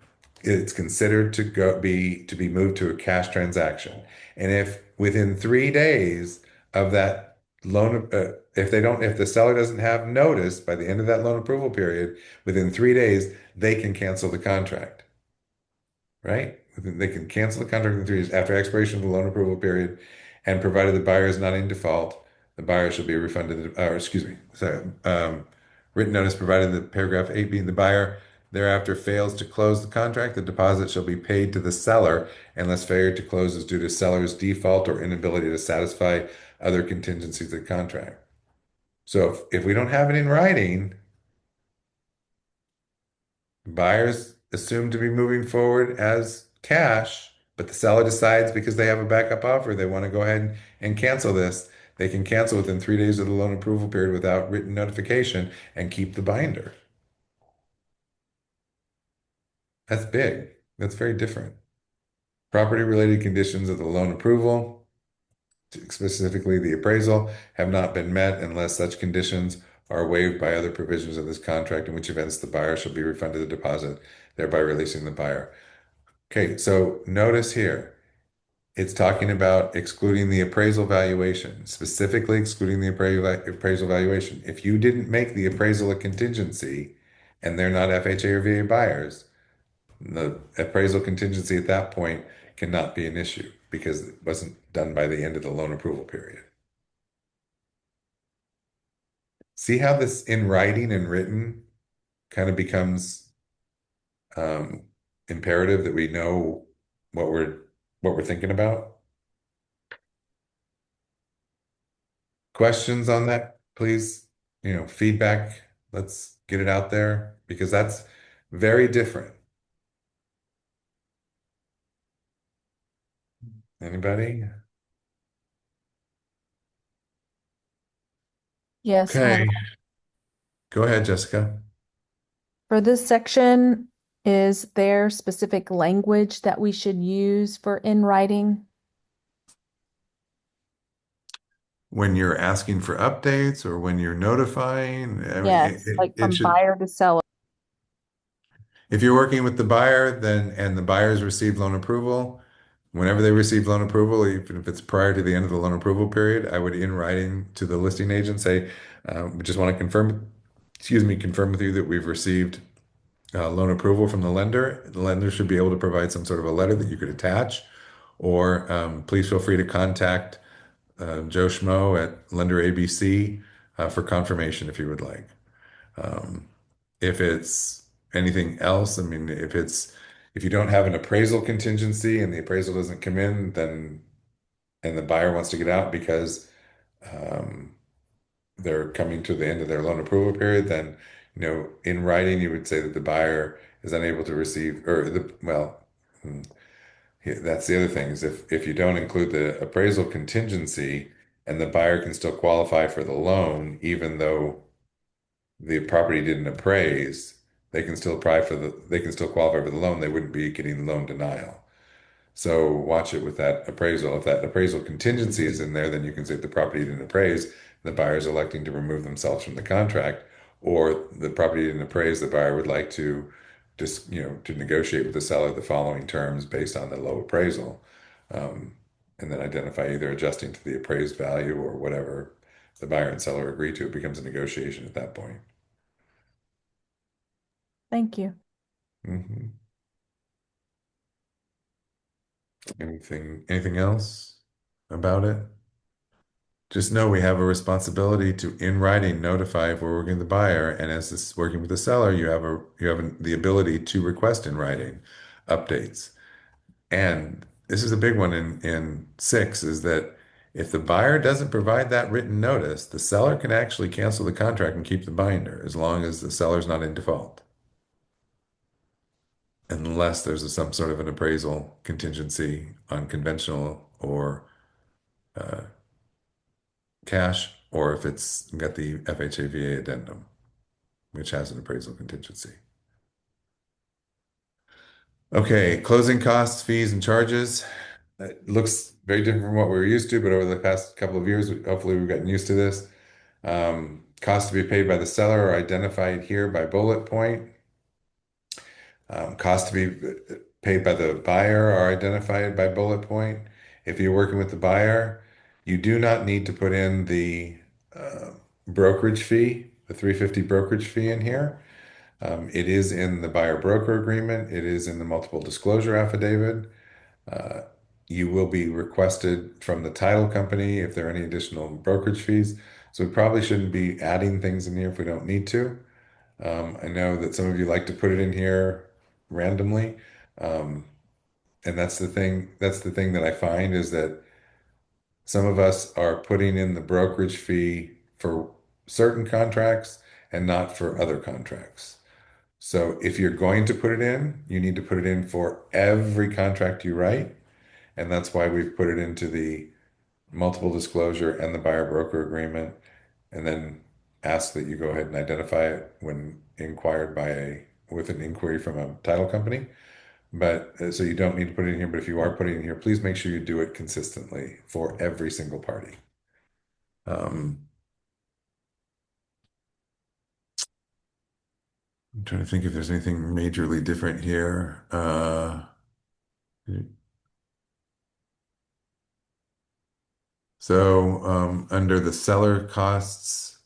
it's considered to be moved to a cash transaction. And if within 3 days of that loan, if the seller doesn't have notice by the end of that loan approval period, within 3 days, they can cancel the contract, right? They can cancel the contract in 3 days after expiration of the loan approval period, and provided the buyer is not in default, the buyer shall be refunded, or excuse me, sorry, written notice provided that paragraph 8 being the buyer thereafter fails to close the contract, the deposit shall be paid to the seller unless failure to close is due to seller's default or inability to satisfy other contingencies of the contract. So if we don't have it in writing, buyers assumed to be moving forward as cash, but the seller decides because they have a backup offer, they want to go ahead and cancel this. They can cancel within 3 days of the loan approval period without written notification and keep the binder. That's big. That's very different. Property related conditions of the loan approval, specifically the appraisal, have not been met unless such conditions are waived by other provisions of this contract, in which events the buyer shall be refunded the deposit, thereby releasing the buyer. Okay, so notice here, it's talking about excluding the appraisal valuation, specifically excluding the appraisal valuation. If you didn't make the appraisal a contingency and they're not FHA or VA buyers, the appraisal contingency at that point cannot be an issue because it wasn't done by the end of the loan approval period. See how this in writing and written kind of becomes um, imperative that we know what we're thinking about? Questions on that, please? Feedback. Let's get it out there because that's very different. Anybody? Yes, I have. Okay, go ahead, Jessica. For this section, is there specific language that we should use for in writing? When you're asking for updates or when you're notifying, I mean, Yes, like it from should, buyer to seller. if you're working with the buyer, then, and the buyer's received loan approval, whenever they receive loan approval, even if it's prior to the end of the loan approval period, I would in writing to the listing agent say, we just want to confirm with you that we've received loan approval from the lender. The lender should be able to provide some sort of a letter that you could attach, or please feel free to contact Joe Schmo at Lender ABC for confirmation if you would like. If it's anything else, I mean, if you don't have an appraisal contingency and the appraisal doesn't come in, then and the buyer wants to get out because um, they're coming to the end of their loan approval period, then in writing you would say that the buyer is unable to receive or hmm, that's the other thing is if you don't include the appraisal contingency and the buyer can still qualify for the loan even though the property didn't appraise, they can still qualify for the loan. They wouldn't be getting loan denial. So watch it with that appraisal. If that appraisal contingency is in there, then you can say if the property didn't appraise, the buyer's electing to remove themselves from the contract, or the property didn't appraise, the buyer would like to just, to negotiate with the seller the following terms based on the low appraisal. Um, and then identify either adjusting to the appraised value or whatever the buyer and seller agree to. It becomes a negotiation at that point. Thank you. Mhm. Anything else about it? Just know we have a responsibility to, in writing, notify if we're working with the buyer, and as this is working with the seller, the ability to request in writing updates. And this is a big one in 6 is that If the buyer doesn't provide that written notice, the seller can actually cancel the contract and keep the binder as long as the seller's not in default, unless there's some sort of an appraisal contingency on conventional or uh, cash, or if it's got the FHA addendum, which has an appraisal contingency. Okay, closing costs, fees, and charges. It looks very different from what we were used to, but over the past couple of years, hopefully we've gotten used to this. Costs to be paid by the seller are identified here by bullet point. Costs to be paid by the buyer are identified by bullet point. If you're working with the buyer, you do not need to put in the uh, brokerage fee, the 350 brokerage fee in here. It is in the buyer broker agreement. It is in the multiple disclosure affidavit. Uh, you will be requested from the title company if there are any additional brokerage fees. So we probably shouldn't be adding things in here if we don't need to. I know that some of you like to put it in here randomly. Um, and that's the thing that I find is that some of us are putting in the brokerage fee for certain contracts and not for other contracts. So if you're going to put it in, you need to put it in for every contract you write. And that's why we've put it into the multiple disclosure and the buyer broker agreement, and then ask that you go ahead and identify it when inquired by with an inquiry from a title company. But so you don't need to put it in here, but if you are putting it in here, please make sure you do it consistently for every single party. Um, I'm trying to think if there's anything majorly different here. Under the seller costs,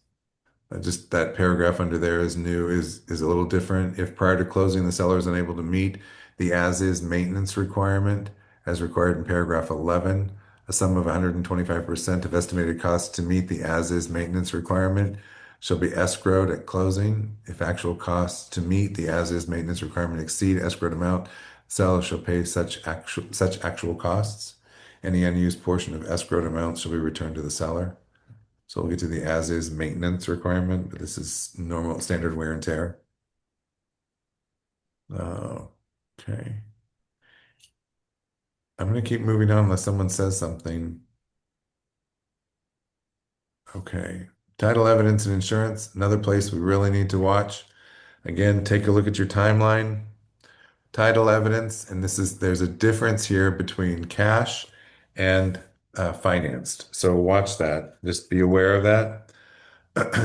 just that paragraph under there is new, is a little different. If prior to closing, the seller is unable to meet the as-is maintenance requirement as required in paragraph 11, a sum of 125% of estimated costs to meet the as-is maintenance requirement shall be escrowed at closing. If actual costs to meet the as-is maintenance requirement exceed escrowed amount, the seller shall pay such actual costs. Any unused portion of escrowed amounts shall be returned to the seller. So we'll get to the as-is maintenance requirement, but this is normal standard wear and tear. Okay. I'm going to keep moving on unless someone says something. Okay. Title evidence and insurance, another place we really need to watch. Again, take a look at your timeline. Title evidence, and there's a difference here between cash and financed. So watch that. Just be aware of that.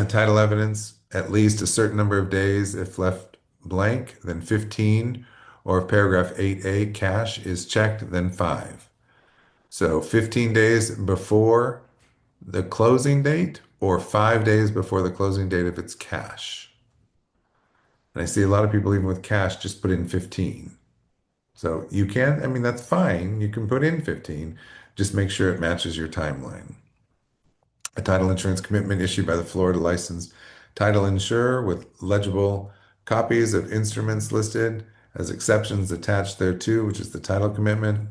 Title evidence, at least a certain number of days if left blank, then 15, or if paragraph 8A cash is checked, then 5. So 15 days before the closing date or 5 days before the closing date if it's cash. And I see a lot of people, even with cash, just put in 15. So you can, I mean, that's fine. You can put in 15. Just make sure it matches your timeline. A title insurance commitment issued by the Florida licensed title insurer with legible copies of instruments listed as exceptions attached thereto, which is the title commitment.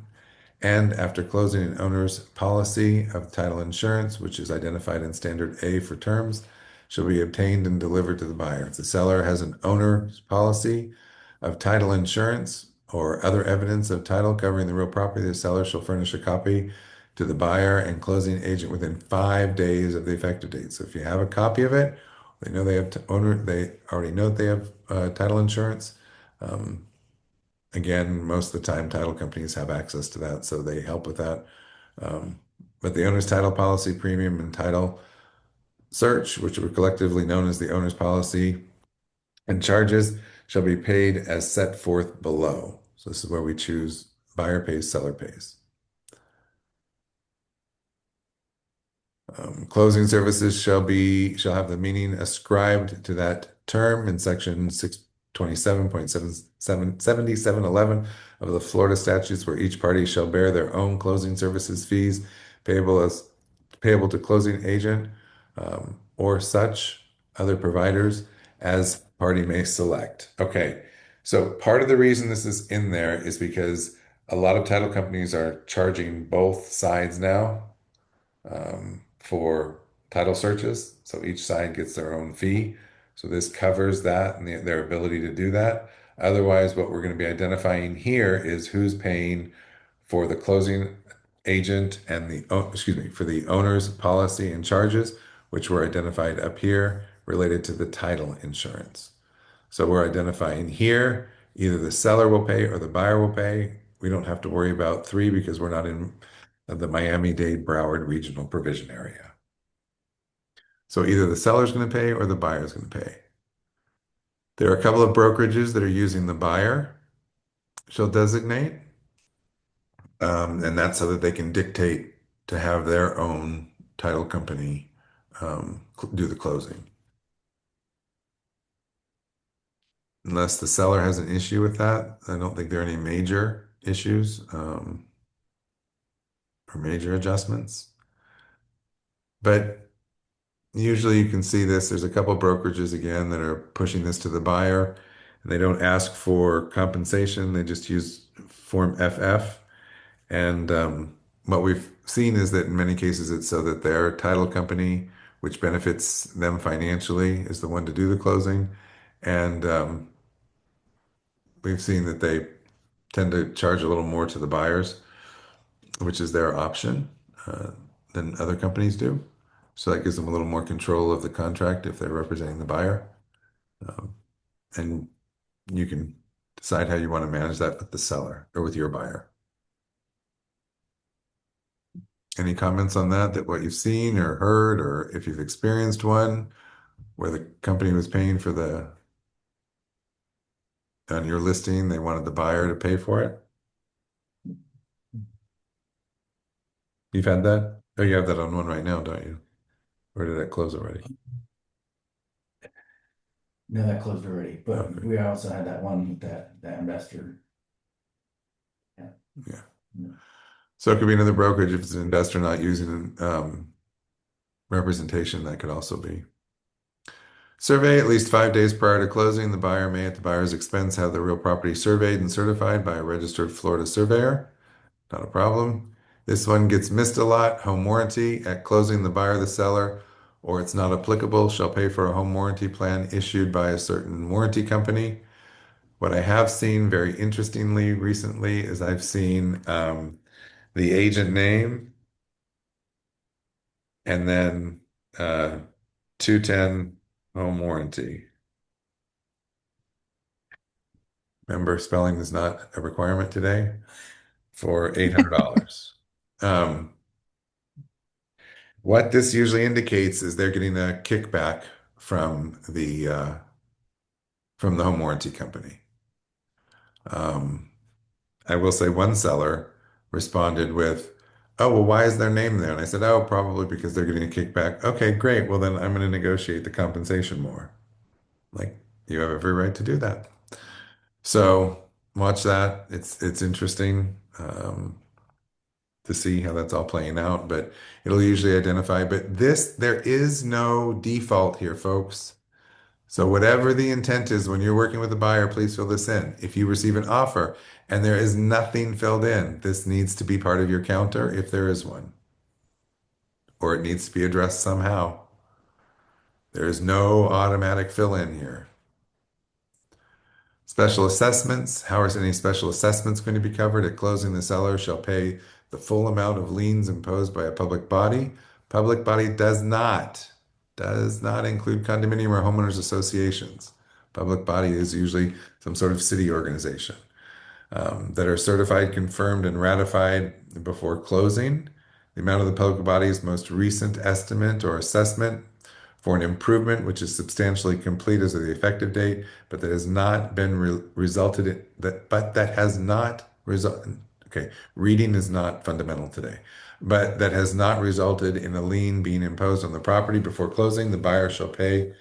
And after closing an owner's policy of title insurance, which is identified in Standard A for terms, shall be obtained and delivered to the buyer. If the seller has an owner's policy of title insurance or other evidence of title covering the real property, the seller shall furnish a copy to the buyer and closing agent within 5 days of the effective date. So if you have a copy of it, they know they have they already know that they have title insurance. Um, Again, most of the time, title companies have access to that, so they help with that. Um, but the owner's title policy premium and title search, which are collectively known as the owner's policy, and charges shall be paid as set forth below. So this is where we choose buyer pays, seller pays. Closing services shall have the meaning ascribed to that term in section 627.7711 of the Florida statutes, where each party shall bear their own closing services fees payable to closing agent or such other providers as party may select. Okay, so part of the reason this is in there is because a lot of title companies are charging both sides now. for title searches. So each side gets their own fee. So this covers that and their ability to do that. Otherwise, what we're going to be identifying here is who's paying for the closing agent and excuse me, for the owner's policy and charges, which were identified up here related to the title insurance. So we're identifying here, either the seller will pay or the buyer will pay. We don't have to worry about three because we're not in the Miami-Dade Broward regional provision area. So either the seller's going to pay or the buyer's going to pay. There are a couple of brokerages that are using the buyer shall designate, and that's so that they can dictate to have their own title company do the closing. Unless the seller has an issue with that, I don't think there are any major issues or major adjustments. But usually you can see this. There's a couple brokerages again that are pushing this to the buyer, and they don't ask for compensation. They just use Form FF. And what we've seen is that in many cases it's so that their title company, which benefits them financially, is the one to do the closing. And we've seen that they tend to charge a little more to the buyers, which is their option, uh, than other companies do. So that gives them a little more control of the contract if they're representing the buyer. Um, and you can decide how you want to manage that with the seller or with your buyer. Any comments on that, that what you've seen or heard, or if you've experienced one where the company was paying for on your listing, they wanted the buyer to pay for it? You've had that? Oh, you have that on one right now, don't you? Or did that close already? No, that closed already, but Okay. we also had that one with that investor. Yeah. Yeah. So it could be another brokerage if it's an investor not using representation, that could also be. Survey at least 5 days prior to closing. The buyer may, at the buyer's expense, have the real property surveyed and certified by a registered Florida surveyor. Not a problem. This one gets missed a lot. Home warranty. At closing, the buyer, the seller, or it's not applicable, shall pay for a home warranty plan issued by a certain warranty company. What I have seen very interestingly recently is I've seen the agent name and then 210 home warranty. Remember, spelling is not a requirement today for $800. Um, what this usually indicates is they're getting a kickback from the home warranty company. Um, I will say one seller responded with, "Oh, well, why is their name there?" And I said, "Oh, probably because they're getting a kickback." Okay, great. Well, then I'm going to negotiate the compensation more. Like, you have every right to do that. So watch that. It's interesting to see how that's all playing out, but it'll usually identify. But there is no default here, folks. So whatever the intent is when you're working with a buyer, please fill this in. If you receive an offer and there is nothing filled in, this needs to be part of your counter if there is one, or it needs to be addressed somehow. There is no automatic fill in here. Special assessments. How is any special assessments going to be covered? At closing, the seller shall pay the full amount of liens imposed by a public body. Public body does not include condominium or homeowners associations. Public body is usually some sort of city organization that are certified, confirmed, and ratified before closing. The amount of the public body's most recent estimate or assessment for an improvement which is substantially complete as of the effective date, but that has not been resulted in that, but that has not resulted. Okay, reading is not fundamental today, but that has not resulted in a lien being imposed on the property before closing. The buyer shall pay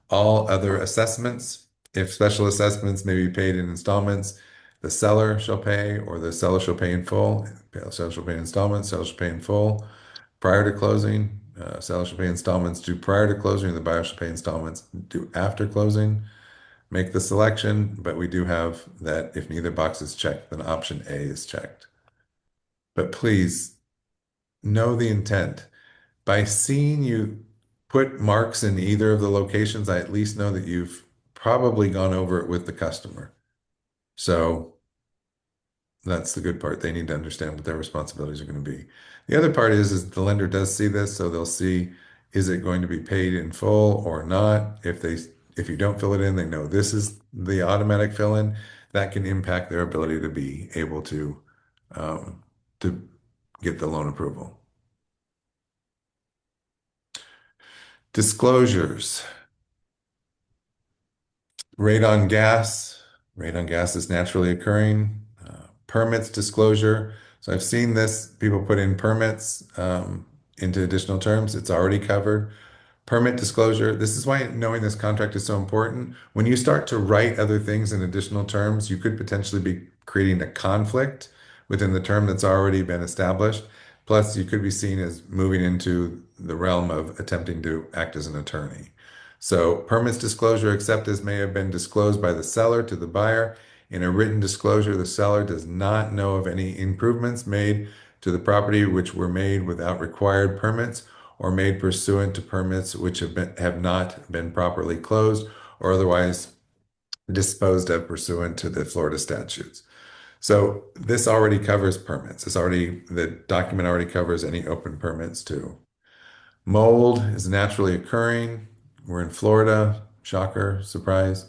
all other assessments. If special assessments may be paid in installments, the seller shall pay, or the seller shall pay in full. The seller shall pay in installments, seller shall pay in full prior to closing. Seller shall pay installments due prior to closing. The buyer shall pay installments due after closing. Make the selection, but we do have that if neither box is checked, then option A is checked. But please know the intent. By seeing you put marks in either of the locations, I at least know that you've probably gone over it with the customer. So that's the good part. They need to understand what their responsibilities are going to be. The other part is the lender does see this, so they'll see, is it going to be paid in full or not? If you don't fill it in, they know this is the automatic fill in. That can impact their ability to be able um, to get the loan approval. Disclosures. Rate on gas. Rate on gas is naturally occurring. Permits disclosure. So I've seen this, people put in permits into additional terms. It's already covered. Permit disclosure. This is why knowing this contract is so important. When you start to write other things in additional terms, you could potentially be creating a conflict within the term that's already been established. Plus, you could be seen as moving into the realm of attempting to act as an attorney. So, permits disclosure, except as may have been disclosed by the seller to the buyer. In a written disclosure, the seller does not know of any improvements made to the property which were made without required permits or made pursuant to permits which have not been properly closed or otherwise disposed of pursuant to the Florida statutes. So this already covers permits. The document already covers any open permits too. Mold is naturally occurring. We're in Florida. Shocker, surprise.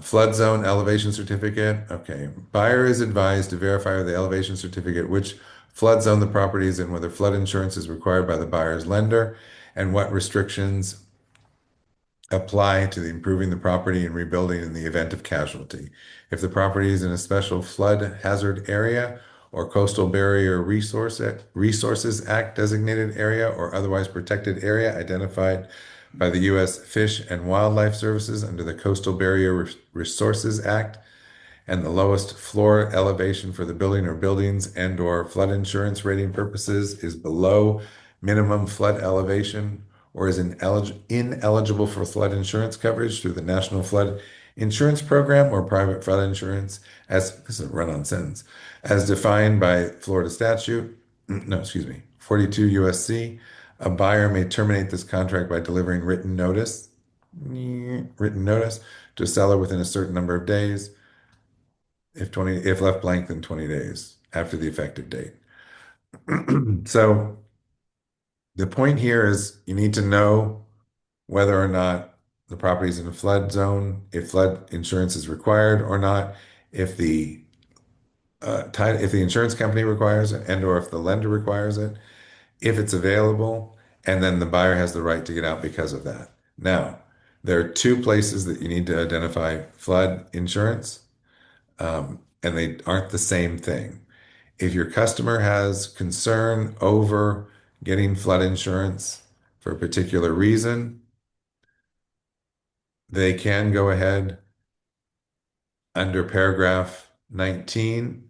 Flood zone elevation certificate. Okay. Buyer is advised to verify the elevation certificate which flood zone the property is in, whether flood insurance is required by the buyer's lender, and what restrictions apply to the improving the property and rebuilding in the event of casualty. If the property is in a special flood hazard area or coastal barrier resources act designated area or otherwise protected area identified by the U.S. Fish and Wildlife Services under the Coastal Barrier Resources Act, and the lowest floor elevation for the building or buildings and/or flood insurance rating purposes is below minimum flood elevation or is ineligible for flood insurance coverage through the National Flood Insurance Program or private flood insurance, as this is a run-on sentence, as defined by Florida statute, no, excuse me, 42 USC, a buyer may terminate this contract by delivering written notice to a seller within a certain number of days. If left blank, then 20 days after the effective date. So the point here is you need to know whether or not the property is in a flood zone, if flood insurance is required or not, if the if the insurance company requires it and or if the lender requires it, if it's available, and then the buyer has the right to get out because of that. Now, there are two places that you need to identify flood insurance, and they aren't the same thing. If your customer has concern over getting flood insurance for a particular reason, they can go ahead under paragraph 19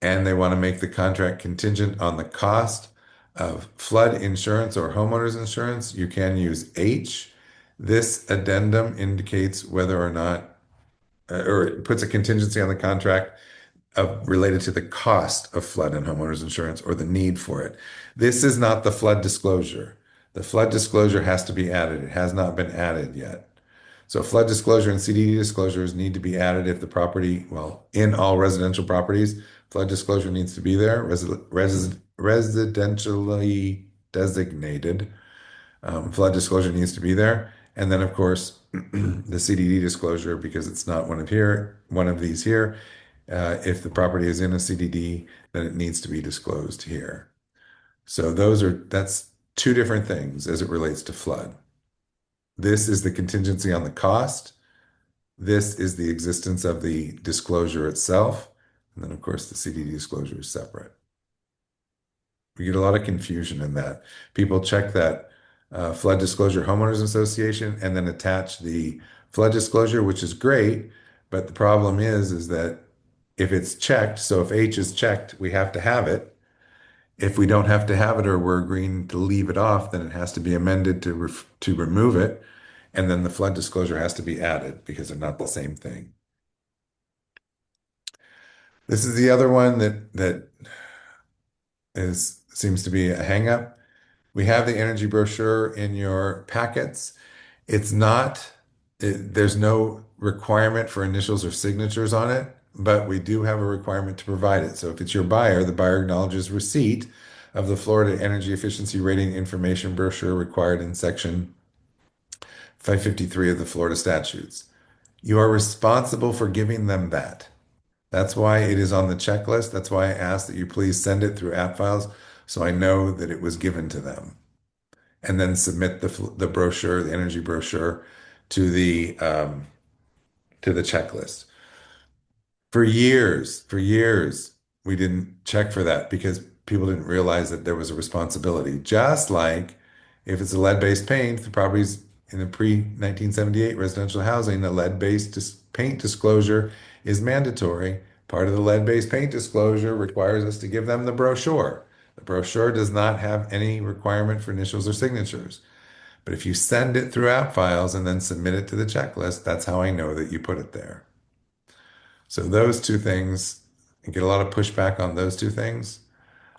and they want to make the contract contingent on the cost of flood insurance or homeowners insurance. You can use H. This addendum indicates whether or not, or it puts a contingency on the contract related to the cost of flood and homeowners insurance or the need for it. This is not the flood disclosure. The flood disclosure has to be added. It has not been added yet. So flood disclosure and CDD disclosures need to be added if the property, well, in all residential properties, flood disclosure needs to be there, residentially designated. Flood disclosure needs to be there. And then, of course, the CDD disclosure, because it's not one of these here. If the property is in a CDD, then it needs to be disclosed here. So that's two different things as it relates to flood. This is the contingency on the cost. This is the existence of the disclosure itself. And then, of course, the CDD disclosure is separate. We get a lot of confusion in that. People check that flood disclosure homeowners association and then attach the flood disclosure, which is great. But the problem is that if it's checked, so if H is checked, we have to have it. If we don't have to have it or we're agreeing to leave it off, then it has to be amended to remove it. And then the flood disclosure has to be added because they're not the same thing. This is the other one that seems to be a hangup. We have the energy brochure in your packets. It's not, there's no requirement for initials or signatures on it, but we do have a requirement to provide it. So if it's your buyer, the buyer acknowledges receipt of the Florida Energy Efficiency Rating Information Brochure required in Section 553 of the Florida statutes. You are responsible for giving them that. That's why it is on the checklist. That's why I ask that you please send it through app files so I know that it was given to them. And then submit the brochure, the energy brochure, to the checklist. For years, we didn't check for that because people didn't realize that there was a responsibility. Just like if it's a lead-based paint, the properties in the pre-1978 residential housing, a lead-based paint disclosure is mandatory. Part of the lead-based paint disclosure requires us to give them the brochure. The brochure does not have any requirement for initials or signatures. But if you send it through app files and then submit it to the checklist, that's how I know that you put it there. So those two things, you get a lot of pushback on those two things.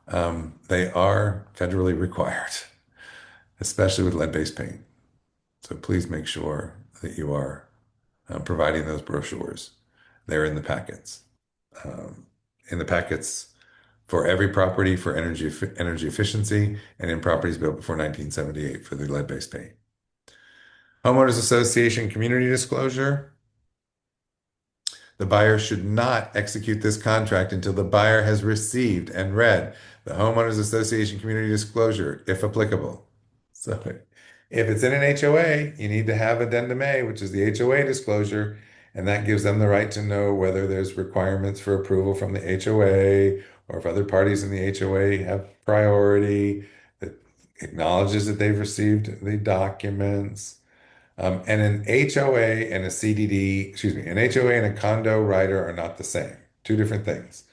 They are federally required, especially with lead-based paint. So please make sure that you are providing those brochures. They're in the packets. Um, in the packets for every property for energy efficiency and in properties built before 1978 for the lead-based paint. Homeowners Association community disclosure. The buyer should not execute this contract until the buyer has received and read the Homeowners Association community disclosure, if applicable. So if it's in an HOA, you need to have addendum A, which is the HOA disclosure, and that gives them the right to know whether there's requirements for approval from the HOA or if other parties in the HOA have priority, that acknowledges that they've received the documents. And an HOA and a CDD, excuse me, an HOA and a condo rider are not the same. Two different things.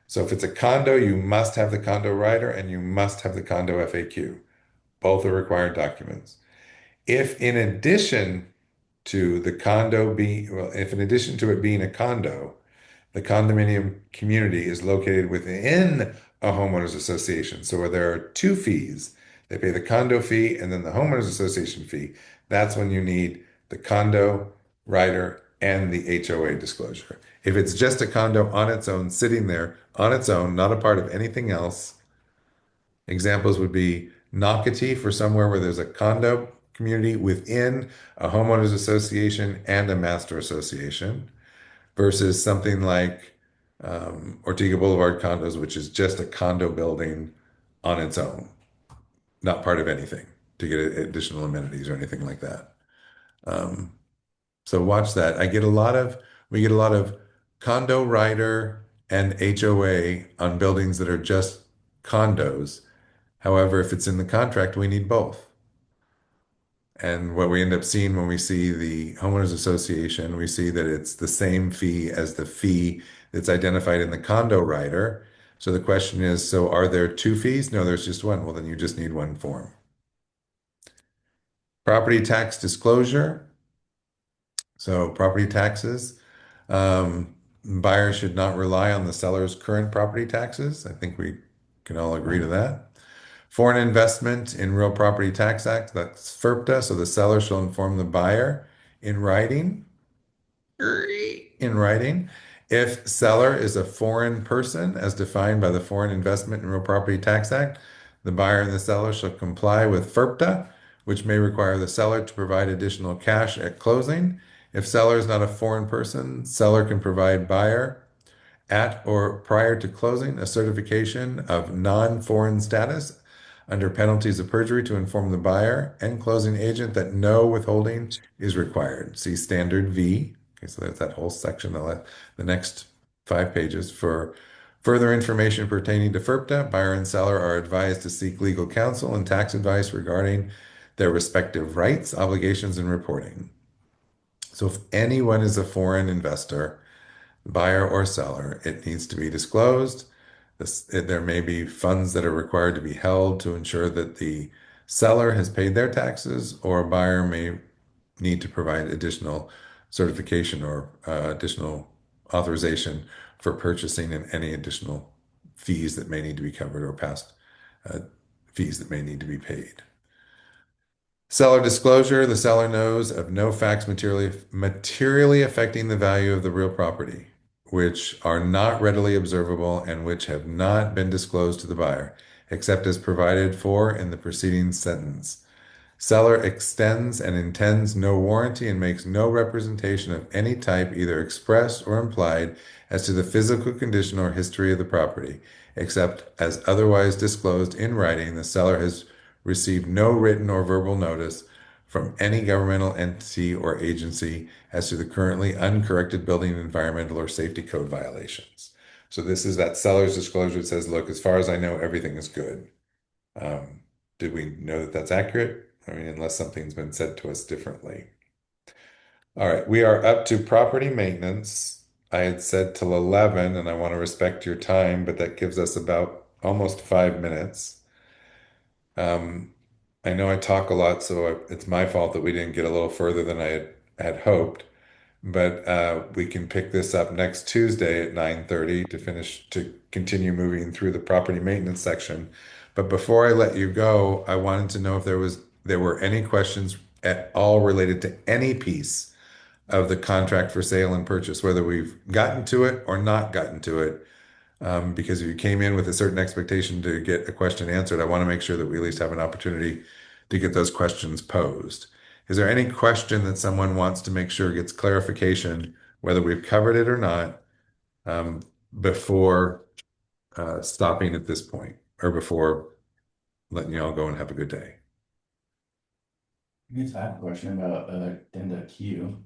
So if it's a condo, you must have the condo rider and you must have the condo FAQ. Both are required documents. If in addition to the condo being, well, if in addition to it being a condo, the condominium community is located within a homeowners association. So where there are two fees, they pay the condo fee and then the homeowners association fee. That's when you need the condo rider and the HOA disclosure. If it's just a condo on its own, sitting there on its own, not a part of anything else, examples would be Nocatee for somewhere where there's a condo community within a homeowners association and a master association versus something like Ortega Boulevard condos, which is just a condo building on its own, not part of anything to get additional amenities or anything like that. Um, so watch that. We get a lot of condo rider and HOA on buildings that are just condos. However, if it's in the contract, we need both. And what we end up seeing when we see the homeowners association, we see that it's the same fee as the fee that's identified in the condo rider. So the question is, so are there two fees? No, there's just one. Well, then you just need one form. Property tax disclosure. So property taxes. Buyers should not rely on the seller's current property taxes. I think we can all agree to that. Foreign Investment in Real Property Tax Act, that's FIRPTA, so the seller shall inform the buyer in writing, if seller is a foreign person as defined by the Foreign Investment in Real Property Tax Act, the buyer and the seller shall comply with FIRPTA, which may require the seller to provide additional cash at closing. If seller is not a foreign person, seller can provide buyer at or prior to closing a certification of non-foreign status under penalties of perjury to inform the buyer and closing agent that no withholding is required. See Standard V. Okay, so that's that whole section, the next 5 pages. For further information pertaining to FIRPTA, buyer and seller are advised to seek legal counsel and tax advice regarding their respective rights, obligations, and reporting. So if anyone is a foreign investor, buyer or seller, it needs to be disclosed. There may be funds that are required to be held to ensure that the seller has paid their taxes, or a buyer may need to provide additional certification or additional authorization for purchasing and any additional fees that may need to be covered or passed fees that may need to be paid. Seller disclosure, the seller knows of no facts materially affecting the value of the real property, which are not readily observable and which have not been disclosed to the buyer, except as provided for in the preceding sentence. Seller extends and intends no warranty and makes no representation of any type, either expressed or implied, as to the physical condition or history of the property, except as otherwise disclosed in writing. The seller has received no written or verbal notice from any governmental entity or agency as to the currently uncorrected building environmental or safety code violations. So this is that seller's disclosure that says, look, as far as I know, everything is good. Um, did we know that that's accurate? I mean, unless something's been said to us differently. All right, we are up to property maintenance. I had said till 11, and I want to respect your time, but that gives us about almost 5 minutes. I know I talk a lot, so it's my fault that we didn't get a little further than I had hoped. But we can pick this up next Tuesday at 9:30 to continue moving through the property maintenance section. But before I let you go, I wanted to know if there were any questions at all related to any piece of the contract for sale and purchase, whether we've gotten to it or not gotten to it. Because if you came in with a certain expectation to get a question answered, I want to make sure that we at least have an opportunity to get those questions posed. Is there any question that someone wants to make sure gets clarification, whether we've covered it or not, um, before stopping at this point or before letting you all go and have a good day? I guess I have a question about addenda Q.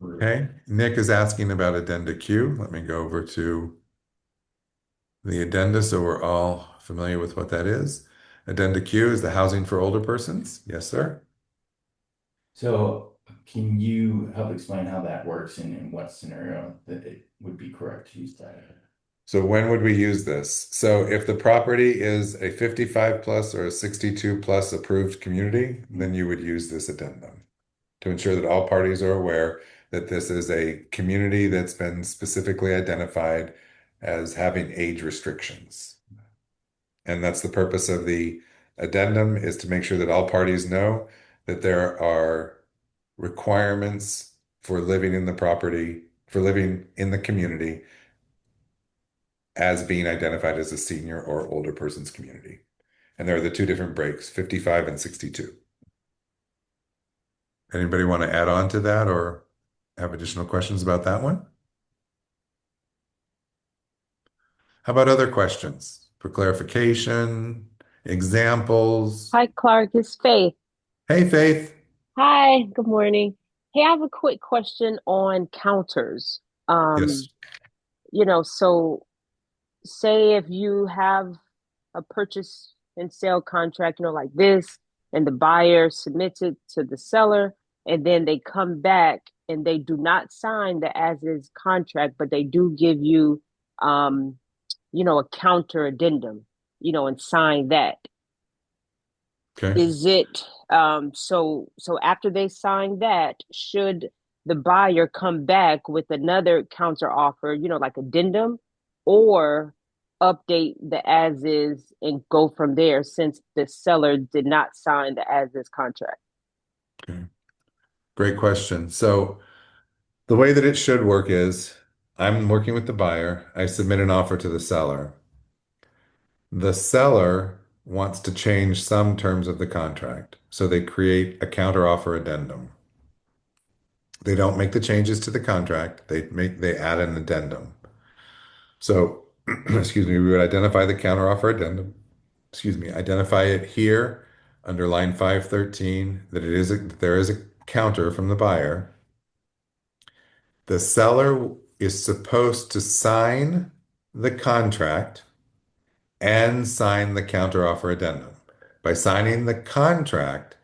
Okay, Nick is asking about addenda Q. Let me go over to the addenda so we're all familiar with what that is. Addenda Q is the housing for older persons. Yes, sir. So can you help explain how that works and in what scenario that it would be correct to use that? So when would we use this? So if the property is a 55 plus or a 62 plus approved community, then you would use this addendum to ensure that all parties are aware that this is a community that's been specifically identified as having age restrictions. And that's the purpose of the addendum, is to make sure that all parties know that there are requirements for living in the property, for living in the community as being identified as a senior or older person's community. And there are the two different breaks, 55 and 62. Anybody want to add on to that or have additional questions about that one? How about other questions for clarification, examples? Hi, Clark. It's Faith. Hey, Faith. Hi, good morning. Hey, I have a quick question on counters. Yes. Um, so say if you have a purchase and sale contract, like this, and the buyer submits it to the seller, and then they come back and they do not sign the as-is contract, but they do give you, um, a counter addendum, and sign that. Okay. Is it so after they sign that, should the buyer come back with another counter offer, like addendum, or update the as is and go from there since the seller did not sign the as is contract? Okay. Great question. So the way that it should work is I'm working with the buyer. I submit an offer to the seller. The seller wants to change some terms of the contract, so they create a counteroffer addendum. They don't make the changes to the contract, they add an addendum. So, excuse me, we would identify the counteroffer addendum. Excuse me, identify it here under line 513 that there is a counter from the buyer. The seller is supposed to sign the contract and sign the counteroffer addendum. By signing the contract,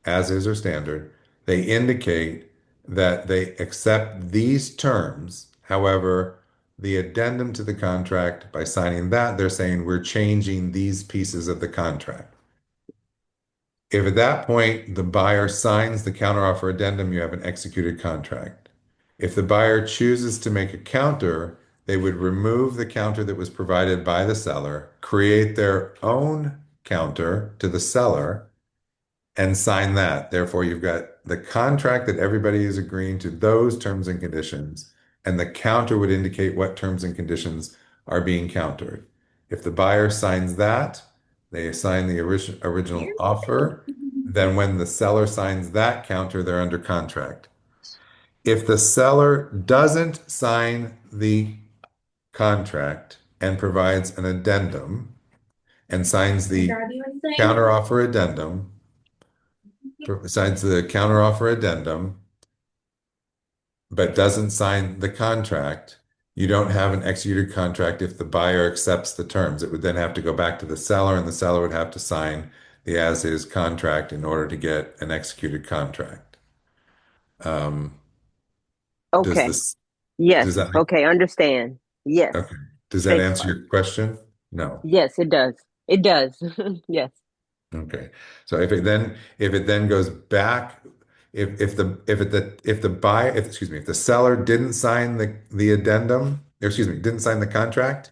as is or standard, they indicate that they accept these terms. However, the addendum to the contract, by signing that, they're saying we're changing these pieces of the contract. If at that point the buyer signs the counteroffer addendum, you have an executed contract. If the buyer chooses to make a counter, they would remove the counter that was provided by the seller, create their own counter to the seller and sign that. Therefore, you've got the contract that everybody is agreeing to those terms and conditions, and the counter would indicate what terms and conditions are being countered. If the buyer signs that, they sign the original offer. Then when the seller signs that counter, they're under contract. If the seller doesn't sign the contract and provides an addendum and signs the counteroffer addendum, signs the counteroffer addendum, but doesn't sign the contract, you don't have an executed contract if the buyer accepts the terms. It would then have to go back to the seller, and the seller would have to sign the as-is contract in order to get an executed contract. Um, does Okay. this, does Yes. that make, Okay. Understand. Yes. okay. Does that Thanks, answer Clark. your question? No. Yes, it does. It does. Yes. Okay. So if it then goes back, if the buyer, if excuse me, if the seller didn't sign the addendum, or excuse me, didn't sign the contract,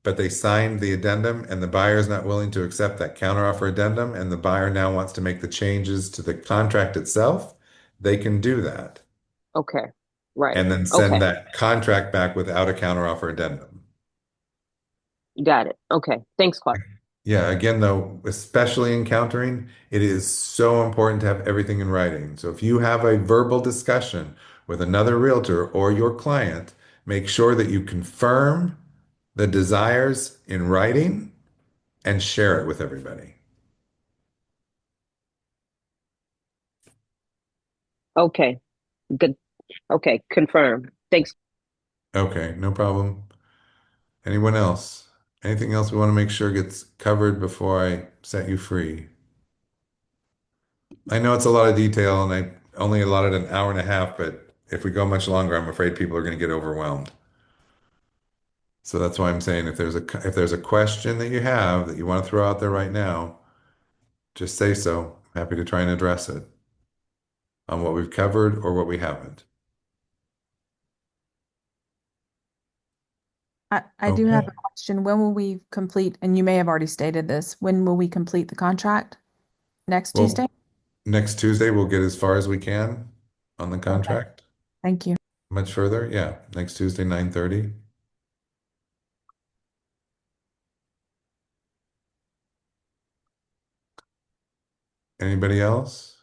but they signed the addendum and the buyer is not willing to accept that counteroffer addendum, and the buyer now wants to make the changes to the contract itself, they can do that Okay. Right. and then send Okay. that contract back without a counteroffer addendum. Got it. Okay. Thanks, Clark. Yeah, again, though, especially encountering, it is so important to have everything in writing. So if you have a verbal discussion with another realtor or your client, make sure that you confirm the desires in writing and share it with everybody. Okay. Good. Okay. Confirm. Thanks. Okay, no problem. Anyone else? Anything else we want to make sure gets covered before I set you free? I know it's a lot of detail and I only allotted an hour and a half, but if we go much longer, I'm afraid people are going to get overwhelmed. So that's why I'm saying if there's a question that you have that you want to throw out there right now, just say so. I'm happy to try and address it on what we've covered or what we haven't. I do have Okay. a question. When will we complete, and you may have already stated this, when will we complete the contract? Next Tuesday? Well, next Tuesday we'll get as far as we can on the Okay. contract. Thank you. Much further? Yeah. Next Tuesday, 9:30. Anybody else?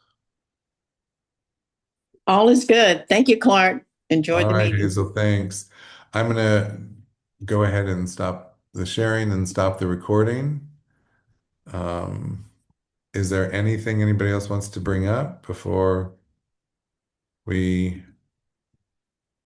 All is good. Thank you, Clark. Enjoyed All the right, meeting. Hazel, thanks. I'm gonna go ahead and stop the sharing and stop the recording. Um, is there anything anybody else wants to bring up before we